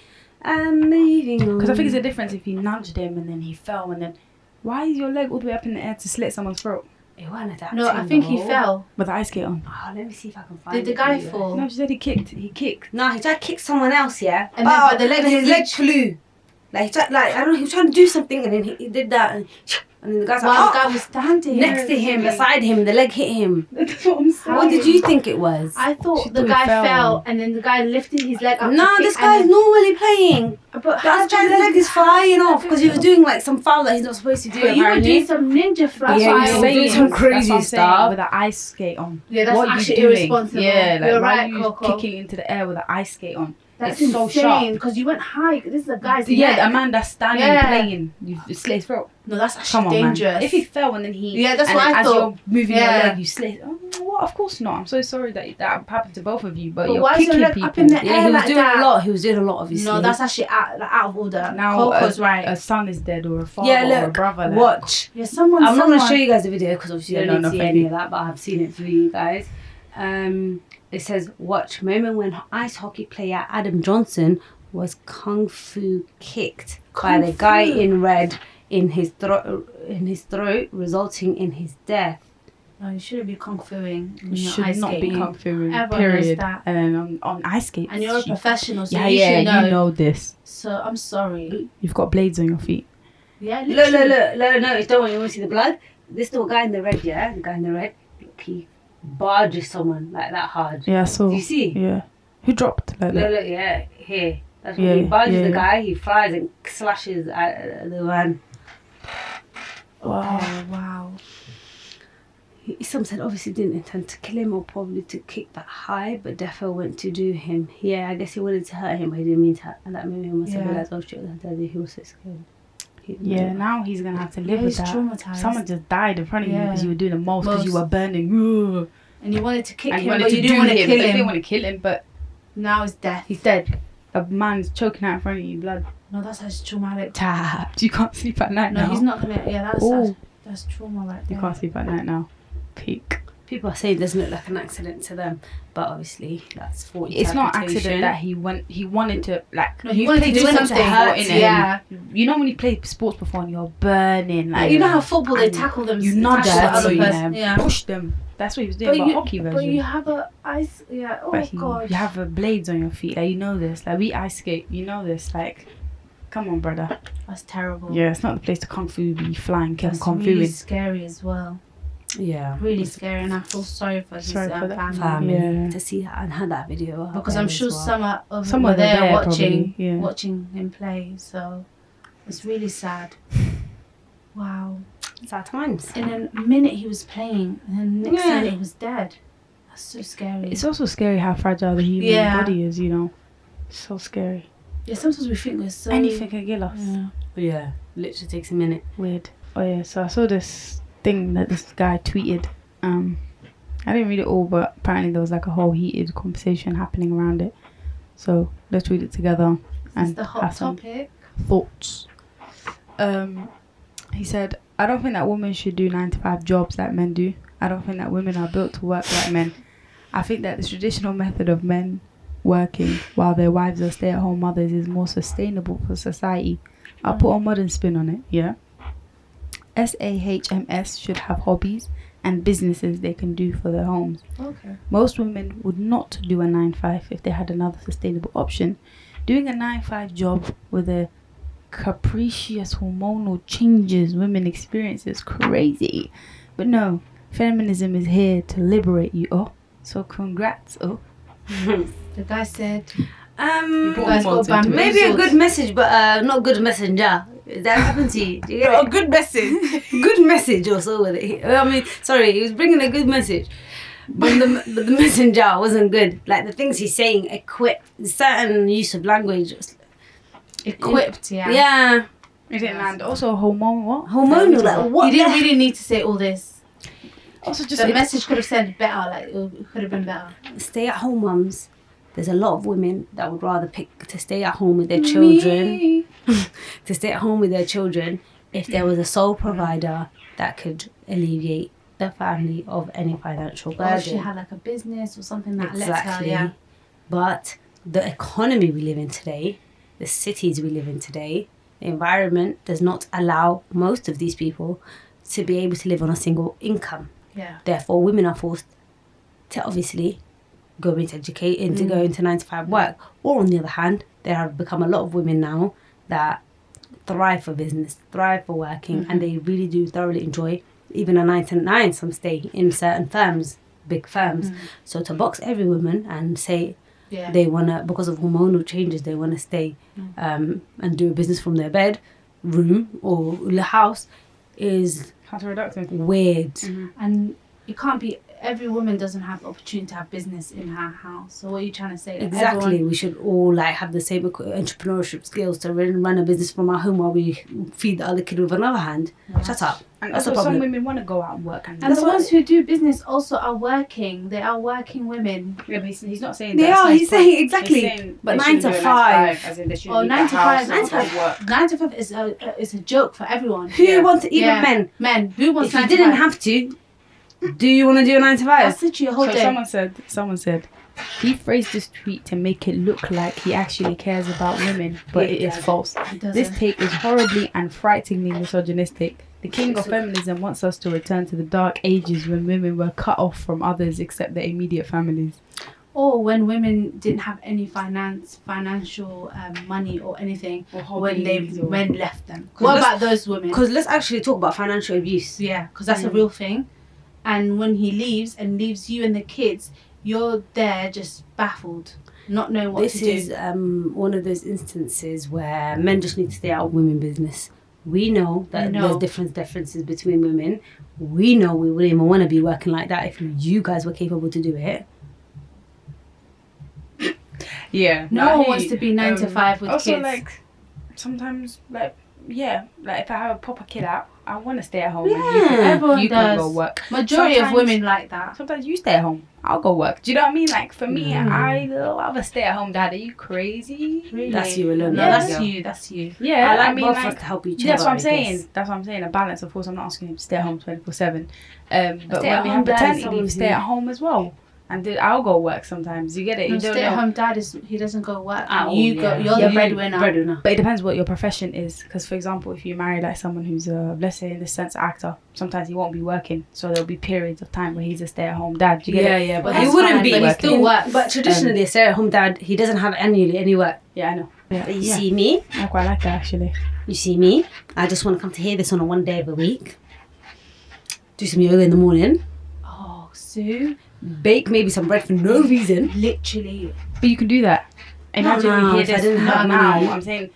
Moving on. Because I think it's a difference if he nudged him and then he fell and then, why is your leg all the way up in the air to slit someone's throat It wasn't adapting, No, I think he though. fell. with the ice skate on? Oh, let me see if I can find Did the it guy for you. fall? No, she said he kicked. He kicked. No, he tried to kick someone else, yeah. And then- but the leg- his leg flew. Like, he tried, like, I don't know, he was trying to do something and then he did that and then the guy's like, While the oh, guy was standing next to him, beside him, the leg hit him. That's what I'm saying. What did you think it was? I thought She the thought he guy fell. fell and then the guy lifted his leg up. No, to kick this and guy's then- normally playing. But how This guy's leg is flying off because he was doing like some foul that he's not supposed to do. But you were apparently. doing some ninja flash. Yeah, fire. he was doing some crazy That's what I'm saying, stuff. with the ice skate on. Yeah, that's what actually you doing? irresponsible. Yeah, like You're why right, are you Coco. kicking into the air with the ice skate on? That's It's so sharp. insane because you went high. This is a guy's neck. Yeah, a man that's standing Yeah. playing, you slit his throat. No, that's Come actually on, dangerous. man. If he fell and then he, Yeah, that's and what then I as thought. you're moving Yeah. your leg, you slit. Oh, what? Of course not. I'm so sorry that happened to both of you, but you're why is your kicking leg people. up in the Yeah, air he was like doing that? a lot. He was doing a lot, obviously. No, that's actually out of order. Now Coco's right. a son is dead or a father Yeah, or a look, brother. Like, watch. Yeah, someone. I'm not going to show you guys the video because obviously Yeah, I no, didn't no, see thank any you. of that, but I've seen it for you guys. It says, watch, moment when ice hockey player Adam Johnson was kung fu kicked by the guy in red in his throat, resulting in his death. No, you shouldn't be kung fuing. You should not be kung fu. Everyone knows Period. that. And then on ice skates. And you're a professional, so yeah, you should know. you know this. So I'm sorry. You've got blades on your feet. Yeah, Look, literally. no, don't worry, you want to see the blood? This little guy in the red, yeah? The guy in the red, look, he barges someone like that hard. Yeah, so. Do you see? Yeah. Who dropped like that? Look, yeah, here. That's what Yeah, he barges yeah, the yeah. guy, he flies and slashes at the man. Wow. Oh, wow. Some said obviously didn't intend to kill him or probably to kick that high, but defo went to do him. Yeah, I guess he wanted to hurt him, but he didn't mean to hurt. And that made him must have Yeah. realised, oh shit, that daddy, he was so scared. Yeah, now he's gonna have to live with he's that. traumatized. Someone just died in front of you Yeah. because you were doing the most because you Most. were burning. Ugh. And you wanted to kick And him, you wanted but to you do didn't want to him. kill But you didn't him. want to kill him, but Now it's death. he's dead. A man's choking out in front of you, blood. No, that's actually traumatic. Tapped. You can't sleep at night No, now. he's not gonna. Yeah, Ooh. that's trauma right You there. can't sleep at night now. Peak. People are saying it doesn't look like an accident to them, but obviously that's for It's not accident interpretation. that he wanted to like. No, he you wanted played to do sports something. before, innit? Yeah. You know when you play sports before and you're burning like. You know how football they and tackle them. You nudge tackle the them, other so you person. Yeah. push them. That's what he was doing. But hockey version. But you have a ice. Yeah. Oh But god. you have blades on your feet. Like you know this. Like we ice skate. You know this. Like, come on, brother. That's terrible. Yeah, it's not the place to kung fu be flying, That's kung really fuing. scary as well. Yeah. Really scary, and I feel sorry for his Sorry for that family. Yeah. To see that and had that video. up Because there I'm as sure well. some of them Some were of them there there watching, probably, yeah. watching him play. So it's really sad. Wow. Sad times. In a minute he was playing, and then the next Yeah. minute he was dead. That's so scary. It's also scary how fragile the human Yeah. body is. You know, it's so scary. Yeah, sometimes we think we're so. Anything can kill us. Yeah. Yeah. Literally takes a minute. Weird. Oh yeah. So I saw this thing that this guy tweeted. I didn't read it all, but apparently there was like a whole heated conversation happening around it. So let's read it together Is and the hot have some topic? thoughts. He said, I don't think that women should do 9 to 5 jobs like men do. I don't think that women are built to work like men. I think that the traditional method of men working while their wives are stay-at-home mothers is more sustainable for society. I'll put a modern spin on it, yeah? SAHMS should have hobbies and businesses they can do for their homes. Okay. Most women would not do a 9-5 if they had another sustainable option. Doing a 9-5 job with the capricious hormonal changes women experience is crazy. But no, feminism is here to liberate you. Oh, so congrats. Oh. The guy said, Um, you guys got bamboozled. maybe a good message, but not good messenger. That happened to you? Do you get No, it? a good message. Good message also with it. I mean, sorry, he was bringing a good message, but the messenger wasn't good. Like the things he's saying, equip certain use of language. Equipped, yeah. Yeah, It didn't land. Also, hormonal. hormonal. Like what? You didn't really need to say all this. Also, just The message could have said better, like it could have been better. Stay-at-home mums. There's a lot of women that would rather pick to stay at home with their children. To stay at home with their children if there was a sole provider that could alleviate the family of any financial burden. Or she had like a business or something that lets her, Exactly. yeah. But the economy we live in today, the cities we live in today, the environment does not allow most of these people to be able to live on a single income. Yeah. Therefore, women are forced to obviously go into go into 9-to-5 work. Or on the other hand, there have become a lot of women now that thrive for business, thrive for working, and they really do thoroughly enjoy even a 9-to-9. Some stay in certain firms, big firms. So to box every woman and say Yeah. they want to, because of hormonal changes, they want to stay and do a business from their bed, room, or the house is counterproductive. weird. And it can't be, every woman doesn't have the opportunity to have business in her house. So what are you trying to say? Like, Exactly. everyone- We should all like have the same entrepreneurship skills to run a business from our home while we feed the other kid with another hand. Shut up. And That's the also, some problem. women want to go out and work. And And the ones who do business also are working. They are working women. Yeah, but he's not saying They that. are, That's he's my saying point. exactly. He's saying But they 9 to shouldn't do a 5. As in they shouldn't Oh, leave 9 the to house 5, and 9 go to work. 5. 9 to 5 is a joke for everyone. Who Yeah. wants even Yeah. men? Men, who wants If you 9 to didn't 5? have to, do you want to do a 9 to 5? That's literally a whole So day. someone said, he phrased this tweet to make it look like he actually cares about women, but it is false. It doesn't. This take is horribly and frighteningly misogynistic. The king of feminism wants us to return to the dark ages when women were cut off from others except their immediate families. Or when women didn't have any financial money or anything Or when hobbies or- men left them. 'Cause What let's- about those women? Because let's actually talk about financial abuse. Yeah, because that's a real thing. And when he leaves and leaves you and the kids, you're there just baffled, not knowing what This to do. is one of those instances where men just need to stay out of women business. We know that there's differences between women. We know we wouldn't even want to be working like that if you guys were capable to do it. Yeah. No one wants to be 9 to 5 with also, kids. like, sometimes, like, yeah, like if I have a proper kid out, I want to stay at home. Yeah, and everyone you can does. go work. Majority of Sometimes- women like that. Sometimes you stay at home. I'll go work. Do you know what I mean? Like for me, I love a stay-at-home dad. Are you crazy? Really? That's you alone. No, Yeah. that's you. That's you. Yeah, I like I mean, both of us like, to help each other. that's what I'm I saying. guess. That's what I'm saying. A balance, of course. I'm not asking him to stay at home 24/7. But when we stay-at-home have dad is paternity someone leave, stay who- at home as well. And I'll go work sometimes. You get it? You No, don't stay at know. home dad he doesn't go work. Oh, You go. yeah. You're Yeah, the breadwinner. Breadwinner. But it depends what your profession is. Because, for example, if you marry like someone who's a, let's say in this sense, actor, sometimes he won't be working. So there'll be periods of time where he's a stay-at-home dad. Do you get it? Yeah, but Well, he that's wouldn't fine, be. but he still works. But traditionally, a stay-at-home dad, he doesn't have annually any work. Yeah, I know. Yeah, But you yeah. see me, I quite like that actually. you see me. I just want to come to hear this on a one day of the week. Do some yoga in the morning. Oh, Sue. Bake maybe some bread for no reason. Literally. But you can do that. Imagine No, you hear if I this didn't have now. money. I'm saying,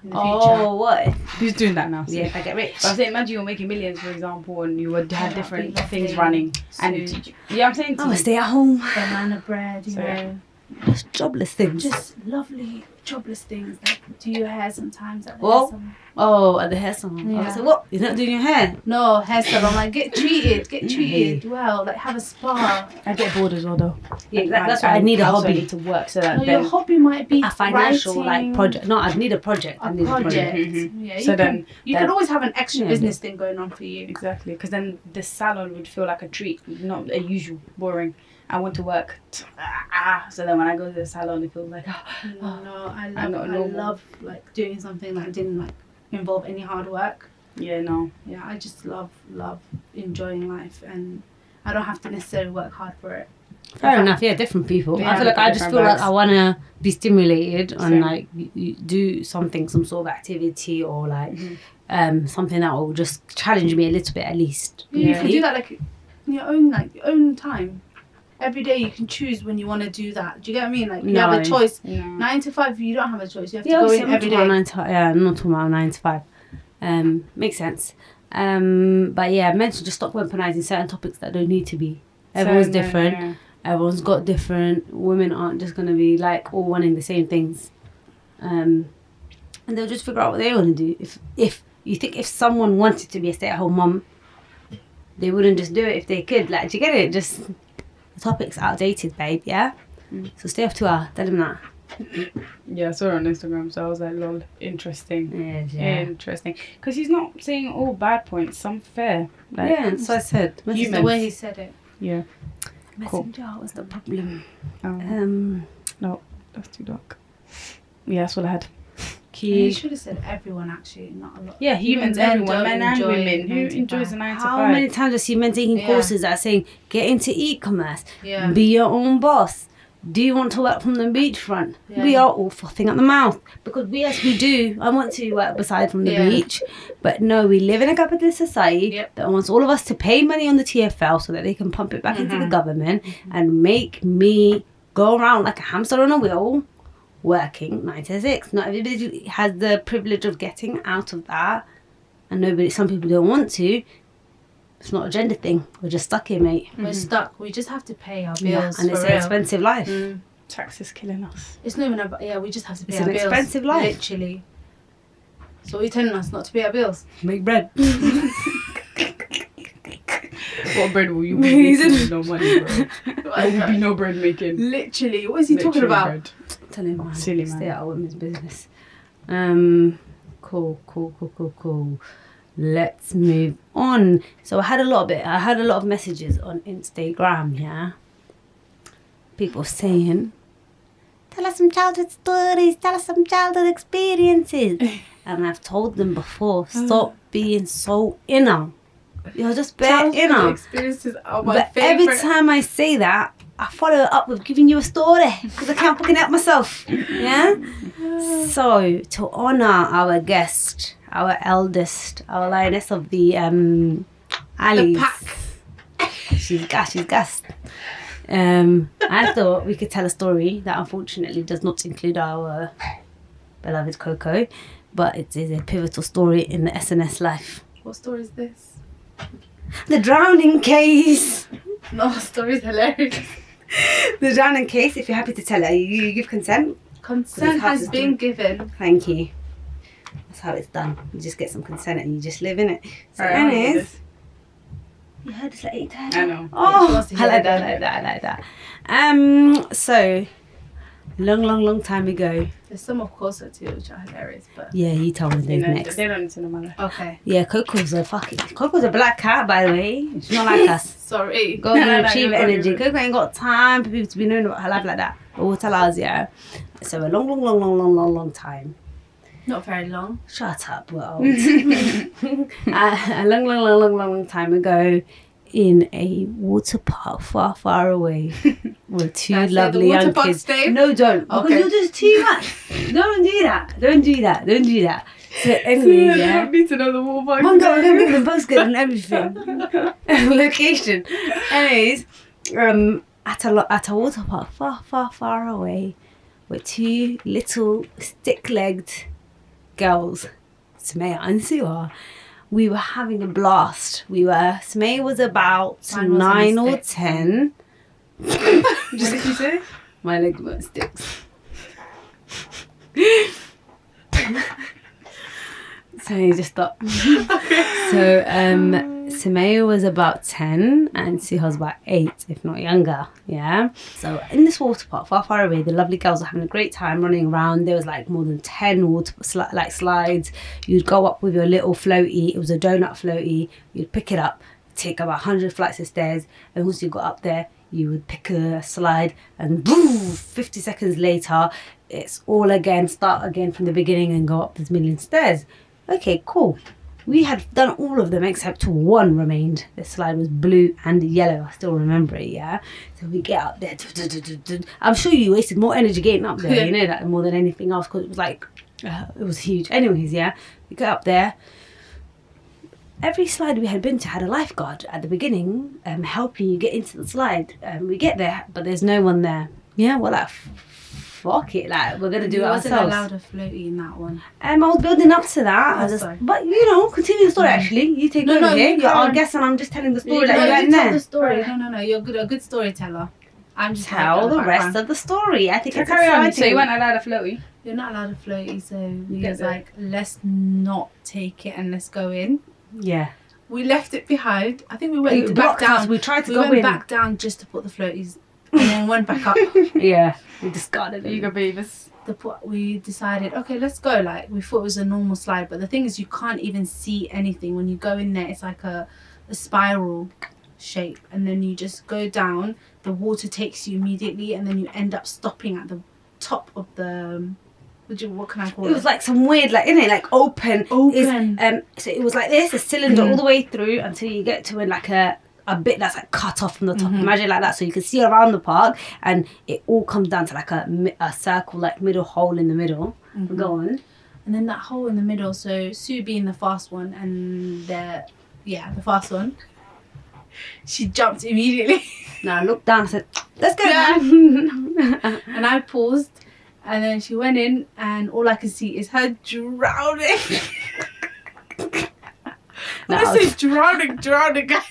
In the future. Oh, what? who's doing that now? Yeah, if I get rich. But I'm saying, imagine you're making millions, for example, and you would have different That'd be things lovely. running. And Sue. yeah, I'm saying to I'm a you, stay at home. Banana bread, you So, know. Just jobless things. Just lovely jobless things. Like do your hair sometimes. At the Well, hair salon. Oh, at the hair salon. I Yeah. was like, what? You're not doing your hair? No, hair salon. Like get treated well. Like have a spa. I get bored as well, though. Yeah, Like, that's why I need a also hobby. need to work so that No, then. your hobby might be A financial writing, like project. No, I'd need a project. I A need project. Mhm. Yeah, So you then can, you that- can always have an extra Yeah. business thing going on for you. Exactly, because then the salon would feel like a treat, not a usual boring. I want to work. So then when I go to the salon, it feels like, No, I I'm not I normal. love like doing something that didn't like involve any hard work. Yeah, no. Yeah, I just love enjoying life, and I don't have to necessarily work hard for it. Fair enough, yeah, different people. Yeah, I feel like I just different feel like vibes. I want to be stimulated Same. and like you do something, some sort of activity or like something that will just challenge me a little bit at least. You can do that like in your own time. Every day you can choose when you want to do that. Do you get what I mean? Like you have a choice. No. 9 to 5, you don't have a choice. You have to go in every day. I'm not talking about 9 to 5. Makes sense. But yeah, men should just stop weaponizing certain topics that don't need to be. Everyone's different. Yeah. Everyone's got different. Women aren't just gonna be like all wanting the same things, and they'll just figure out what they want to do. If you think if someone wanted to be a stay-at-home mom, they wouldn't just do it if they could. Like, do you get it? Just the topic's outdated, babe. Yeah. So stay off Twitter. Tell them that. Yeah, I saw it on Instagram, so I was like, lol, interesting. Yeah. Interesting. Because he's not saying all bad points, some fair. Like, Yeah, that's what I said. It's the way he said it. Yeah. Messenger, what's the problem? No, that's too dark. Yeah, that's what I had. You should have said everyone, actually, not a lot. Yeah, humans, everyone, men and women. Who 9 to enjoys 5? a 9 to How 5? many times have you seen men taking courses that are saying, get into e-commerce, Yeah. be your own boss? Do you want to work from the beachfront? Yeah. We are all frothing at the mouth. Because yes, we do. I want to work beside from the beach. But no, we live in a capitalist society that wants all of us to pay money on the TFL so that they can pump it back into the government and make me go around like a hamster on a wheel working 9 to 6. Not everybody has the privilege of getting out of that. And some people don't want to. It's not a gender thing. We're just stuck here, mate. We're stuck. We just have to pay our bills. Yeah, and it's for an real. expensive life. Tax is killing us. It's not even about, we just have to pay It's our an bills. expensive life. Literally. So what are you telling us, not to pay our bills? Make bread. What bread will you be making with no money, bro? There will be no bread making. Literally. What is he talking about? Bread. Tell him, man. Silly man. Stay out of women's business. Cool. Let's move on. So I had a lot of messages on Instagram, yeah. People saying, tell us some childhood stories, tell us some childhood experiences. And I've told them before, stop being so inner. You're just bare inner. Experiences are my But favorite. every time I say that, I follow it up with giving you a story because I can't fucking help myself. Yeah? So, to honour our guest, our eldest, our lioness of the alleys. The pack. She's gassed. I thought we could tell a story that unfortunately does not include our beloved Coco, but it is a pivotal story in the SNS life. What story is this? The drowning case. No, story's hilarious. The drowning case, if you're happy to tell her, you give consent. Consent has been given. Thank you. That's how it's done. You just get some consent and you just live in it. So Alright, anyways, you heard us like 8 times. I know. Oh, wants to I hear like it, that, I like that. So, long time ago. There's some, of course, too, which are hilarious, but... Yeah, you told me those next. They don't need to know my life. Okay. Yeah, Coco's a black cat, by the way. She's not like us. Sorry. Golden No, retriever you're energy. good. Coco ain't got time for people to be knowing about her life like that. But we'll tell ours, yeah. So a long time. Not very long. Shut up, we're old. A long time ago, in a water park far away, with two Can I say lovely the water young park's kids. name? No, don't. Because Okay. you're just too much. Don't do that. So anyway, yeah. don't need to know the whole vibe. I'm gonna make them postcode and everything. Location. Anyways, at a water park far away, with two little stick-legged girls, Sumaya and Suha. We were having a blast. Sumaya was about Mine wasn't 9 a or stick. 10. What did you say? My legs weren't sticks. So you just stop. So Sumaya was about 10 and Suha's about 8, if not younger. Yeah. So in this water park, far away, the lovely girls were having a great time running around. There was like more than 10 water slides. You'd go up with your little floaty. It was a donut floaty. You'd pick it up, take about 100 flights of stairs, and once you got up there, you would pick a slide, and boom, 50 seconds later, it's all again, start again from the beginning and go up this million stairs. Okay, cool. We had done all of them except one remained. The slide was blue and yellow. I still remember it, yeah? So we get up there. I'm sure you wasted more energy getting up there, you know that, more than anything else, because it was like, it was huge. Anyways, yeah, we get up there. Every slide we had been to had a lifeguard at the beginning helping you get into the slide. We get there, but there's no one there. Yeah, well, like, fuck it, like, we're going to do it ourselves. You wasn't allowed a floaty in that one. I was building up to that. But, you know, continue the story, actually. You take over here. You're our guest, and I'm just telling the story. You went tell there. the story. No. You're a good storyteller. I'm just tell the rest of the story. I think it's carry on. exciting. So you weren't allowed a floaty? You're not allowed a floaty, so we was like, let's not take it and let's go in. Yeah. We left it behind. I think we went back down. We tried to we go went in. back down just to put the floaties, and then went back up. Yeah, we discarded it. You go, Beavis. We decided, okay, let's go. Like, we thought it was a normal slide, but the thing is, you can't even see anything when you go in there. It's like a spiral shape, and then you just go down. The water takes you immediately, and then you end up stopping at the top of the. What can I call it? It was like some weird, like, isn't it, like open. So it was like this, a cylinder all the way through until you get to like a bit that's like cut off from the top. Imagine like that, so you can see around the park, and it all comes down to like a circle, like middle hole in the middle. Go on. And then that hole in the middle. So Sue being the fast one, and the fast one, she jumped immediately. Now I looked down and said, "Let's go." Yeah. Man. And I paused. And then she went in, and all I could see is her drowning. I say drowning, guys.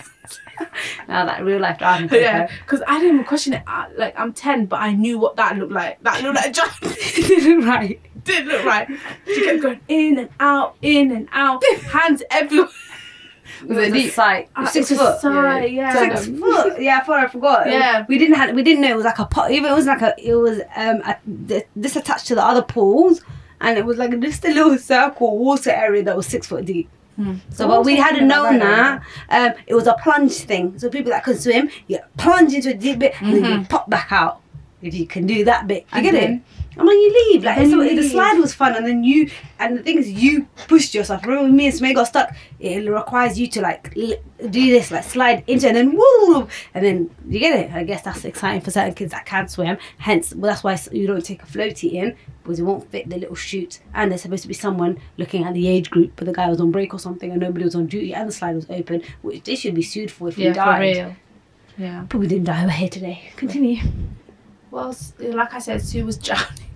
Now that real life drowning. Yeah, because I didn't even question it. Like, I'm 10, but I knew what that looked like. That looked like drowning. It didn't right. Didn't look right. She kept going in and out, hands everywhere. Was it a deep sight? 6 foot. Yeah. 6 foot. Yeah, I forgot. Yeah. We didn't know it was like a pot. Even it was like this attached to the other pools, and it was like just a little circle water area that was 6 foot deep. So, but we hadn't known that. It was a plunge thing. So people that can swim, you plunge into a deep bit and then you pop back out. If you can do that bit, you get it. And when you leave, like the slide was fun, and then the thing is, you pushed yourself. Remember, me and Sumaya got stuck. It requires you to like do this, like slide into, and then woo, and then you get it. I guess that's exciting for certain kids that can't swim. Hence, that's why you don't take a floaty in, because it won't fit the little chute. And there's supposed to be someone looking at the age group, but the guy was on break or something, and nobody was on duty, and the slide was open, which they should be sued for if we died. For real. Yeah. But we didn't die. We're here today. Continue. Well, like I said, Sue was drowning.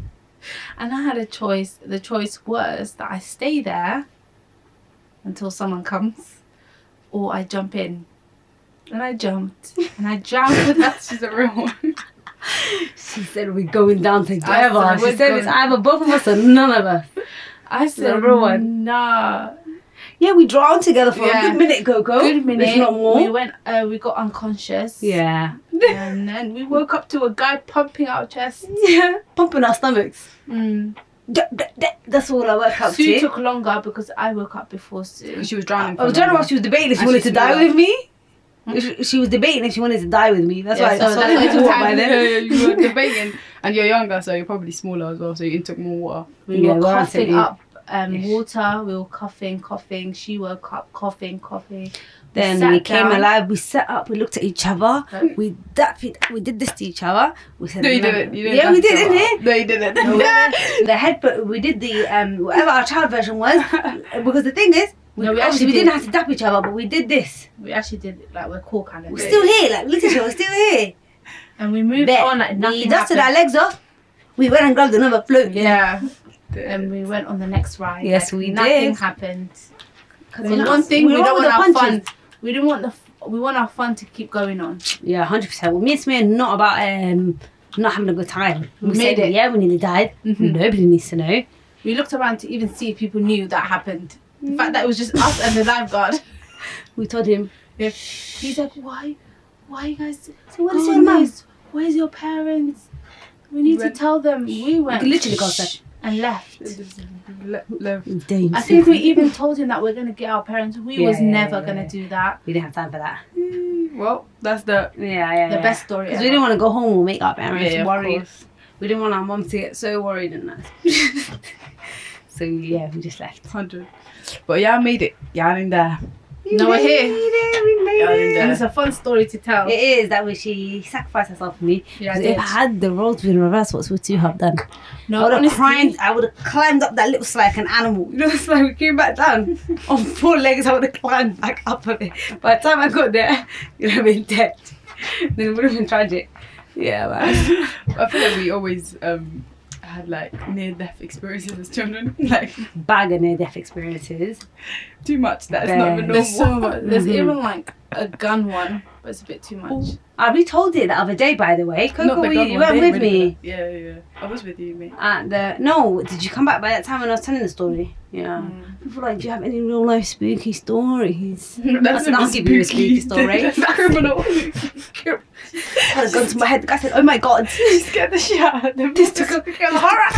And I had a choice. The choice was that I stay there until someone comes, or I jump in. And I jumped, and I drowned with her. She's a real one. She said we're going down together. She said it's either both of us or none of us. I said, real one. Nah. Yeah, we drowned together for a good minute, Coco. Good minute. If not more. We got unconscious. Yeah. And then we woke up to a guy pumping our chests. Yeah. Pumping our stomachs. That's all I woke up to. Sue took longer because I woke up before Sue. She was drowning. I was wondering why she was debating if she wanted to die with me. She was debating if she wanted to die with me. That's why. That's why I took by then. You were debating, and you're younger, so you're probably smaller as well. So you took more water. We were coughing up water. We were coughing. She woke up coughing. Then we came alive. We sat up. We looked at each other. We did this to each other. We said, no, you didn't. Yeah, we did, didn't it? No, you didn't. The headbutt. We did the whatever our child version was, because the thing is, we didn't have to dap each other, but we did this. We actually did it, like we're cool kind of. We're still here, like literally, we're still here. And we moved on like nothing. We dusted our legs off. We went and grabbed another float. Yeah. And we went on the next ride. Yes, we did. Nothing happened. Because one thing, we don't want our fun. We want our fun to keep going on. Yeah, 100%. Well, me and Sumaya are not about not having a good time. We made said it. Yeah, we nearly died. Nobody needs to know. We looked around to even see if people knew that happened. The fact that it was just us and the lifeguard. We told him. Yeah. He's like, why you guys? So what is your mum? Where's your parents? We need to tell them. We went. We literally got that. And left. Dangerous. I think we even told him that we're going to get our parents. We was never going to do that. We didn't have time for that. Well, that's the best story. Because we didn't want to go home and make our parents worried. Of course. We didn't want our mum to get so worried and that. So yeah, we just left. 100. But yeah, I made it. Yeah, in there. No, we're here. We made Yeah, it. And it's a fun story to tell. It is that way she sacrificed herself for me. Yeah, I 'Cause did. if I had the roles been reversed, what would you have done? No, I would have honestly, climbed up that little slide like an animal. You know, the slide we came back down on 4 legs. I would have climbed back up of it. By the time I got there, you'd have been dead. Then it would have been tragic. Yeah, man. I feel like we always had like near-death experiences as children. Like Bag of near-death experiences. too much. That's not even normal. there's so much. There's Mhm. even like a gun one, but it's a bit too much. I retold it the other day, by the way. Coco, Not the gun you one, weren't they with really me. were. Yeah, yeah. I was with you, mate. No, did you come back by that time when I was telling the story? Yeah. Mm. People were like, do you have any real life spooky stories? That's I'll give you a spooky story. That's criminal. I had a gun to my head. The guy said, oh my god. Scared the shit out of them. This took a horror.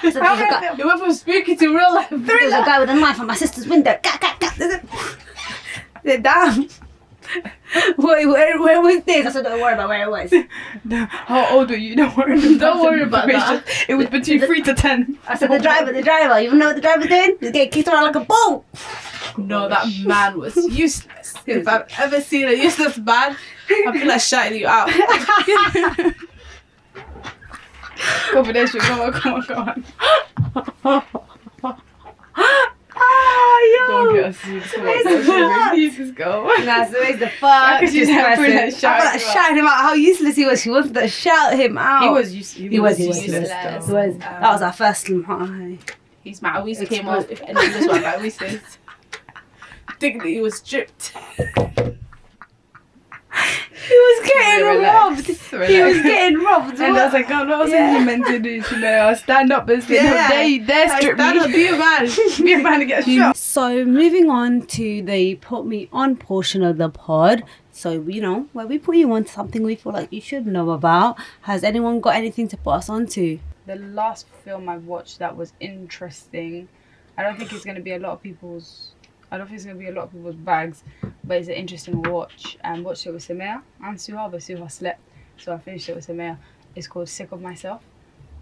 So there's a guy- It went from spooky to real life. there's a guy with a knife on my sister's window. They're damn. Wait, where was this? I said, don't worry about where it was. No, how old were you? Don't worry. Don't worry about that. information. It was between 3 to 10. I said, the driver. You know what the driver's doing? He's getting kicked around like a ball. No, that man was useless. If I've ever seen a useless man, I feel like shouting you out. Confidential. Come on. Don't get us sued. Come on, Jesus, go. Nah, so he's the fuck. Because she's having that I shout. felt like shouting him out how useless he was. She wanted to shout him out. He was useless. He was useless. He was. That was our first high. He's mad. We came off. If anyone knows what that we says. Dignity was stripped. He was getting robbed. Relax. He was getting robbed. And I was like, oh, what was you meant to do? You know, I'll stand up and say, Yeah. no, dare strip Stand me. up, be a man. Be a man to get shot. So moving on to the put me on portion of the pod. So, you know, where we put you on to something we feel like you should know about. Has anyone got anything to put us on to? The last film I watched that was interesting, I don't think it's going to be a lot of people's bags, but it's an interesting watch. Watched it with Sumaya and Suha, but Suha slept, so I finished it with Sumaya. It's called Sick of Myself,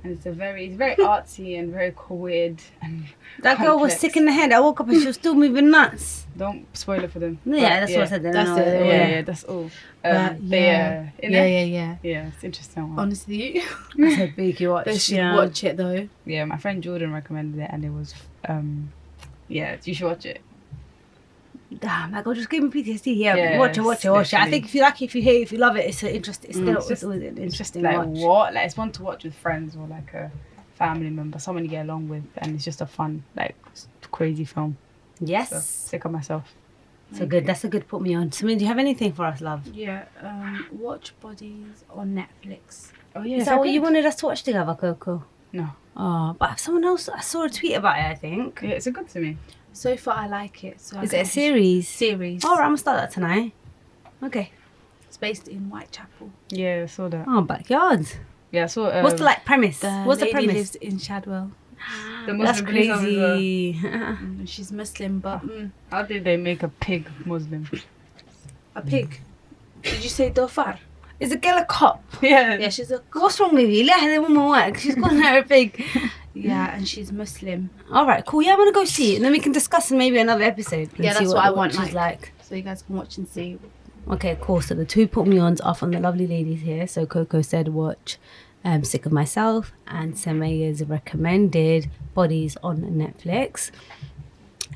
and it's very artsy and very weird and That girl was complex. sick in the head. I woke up and she was still moving nuts. Don't spoil it for them. Yeah, But that's what I said. Then. That's it, Yeah, that's all. But yeah, yeah. yeah, it's interesting one. Honestly, I said, big you watch. they should Yeah. watch it though. Yeah, my friend Jordan recommended it, and it was yeah, you should watch it. Damn, that girl just gave me PTSD. Yeah, Yes, watch it. I literally. think if you like it, if you hate it, if you love it, it's an interesting. It's still, It's just- always an It's just interesting like watch. what? Like it's one to watch with friends or like a family member, someone you get along with, and it's just a fun, like crazy film. So, Yes, Sick of Myself. so good. That's a good put me on. Samir, do you have anything for us, love? Yeah, watch Bodies on Netflix. Oh yeah, Is that what you wanted us to watch together, Coco? No, Oh, but someone else. I saw a tweet about it. I think. yeah, it's a good to me. So far, I like it. So Is it a series? Series. All right, I'm gonna start that tonight. Okay. It's based in Whitechapel. Yeah, I saw that. Oh, backyard. Yeah, I saw. What's the like premise? The What's the lady premise? lives in Shadwell. The That's Muslim police officer. crazy. She's Muslim, but How did they make a pig Muslim? a pig. Did you say Dofar? Is the girl a cop? Yeah, she's a What's wrong with you? Let the woman work. She's gone her pig. yeah, and she's Muslim. All right, cool. Yeah, I'm gonna go see it, and then we can discuss in maybe another episode. and Yeah, see that's what I want, she's like. So you guys can watch and see. Okay, cool. So the two put me ons are from the lovely ladies here. So Coco said watch Sick of Myself, and Samaya's recommended Bodies on Netflix.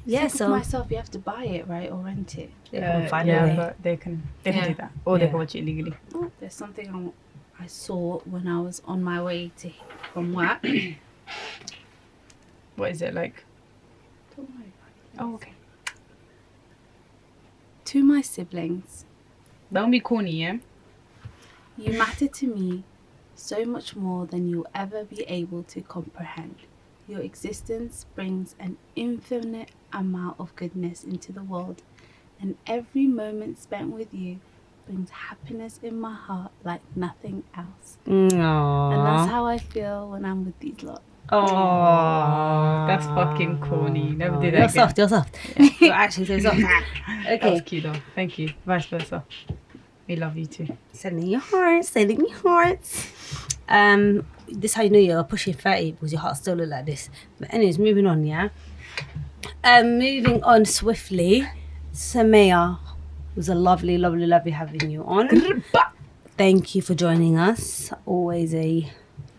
Yeah, Sick of so myself, you have to buy it, right, or rent it. they can find a yeah, way. but they can do that, or Yeah. they can watch it illegally. There's something I saw when I was on my way from work. What is it like? Don't worry. Oh, okay. To my siblings, Don't be corny, yeah. you matter to me so much more than you'll ever be able to comprehend. Your existence brings an infinite amount of goodness into the world, and every moment spent with you brings happiness in my heart like nothing else. And that's how I feel when I'm with these lot. Oh, That's fucking corny. Never do that You're again. soft. You're soft. You're actually so soft. That's Okay, cute though. Thank you. Vice versa. We love you too. sending your hearts. Sending your hearts. this how you know you're pushing 30 because your heart still look like this. But anyways, moving on, yeah. Moving on swiftly, Sumaya, it was a lovely having you on. Thank you for joining us. Always a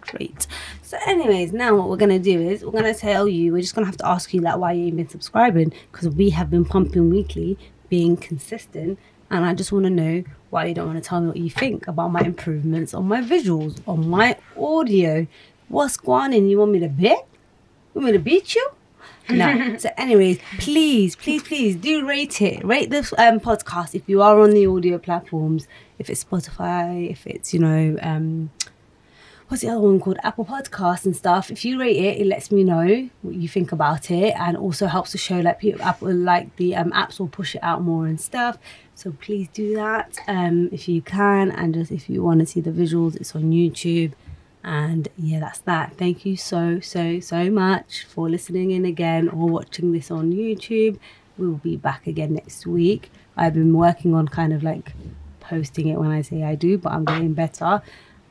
treat. So anyways, now what we're going to do is we're going to tell you, we're just going to have to ask you like why you ain't been subscribing, because we have been pumping weekly, being consistent, and I just want to know why you don't want to tell me what you think about my improvements on my visuals, on my audio. What's going on? You want me to beat? You want me to beat you? No. So anyways, please do rate it. Rate this podcast if you are on the audio platforms, if it's Spotify, if it's, you know, what's the other one called? Apple Podcasts and stuff. If you rate it, it lets me know what you think about it, and also helps to show like people, Apple, like the apps will push it out more and stuff. So please do that if you can, and just if you want to see the visuals, it's on YouTube. And yeah, that's that. Thank you so much for listening in again or watching this on YouTube. We'll be back again next week. I've been working on kind of like posting it when I say I do, but I'm getting better.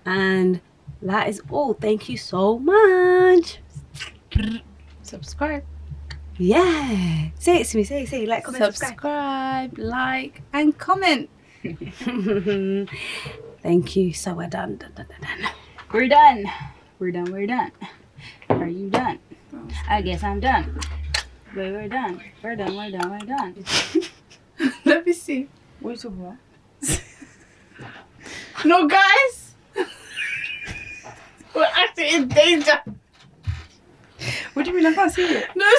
And that is all. Thank you so much. Subscribe. Yeah. Say it to me. Say it. Like, comment, Subscribe, like, and comment. Thank you. So we're done. We're done. Are you done? I guess I'm done. We're done. We're done. Let me see. What are you talking about? No, guys. We're actually in danger. What do you mean I can't see it? No.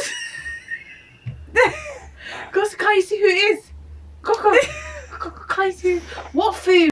Go, can't you see who it is? Go. Can't you see what food?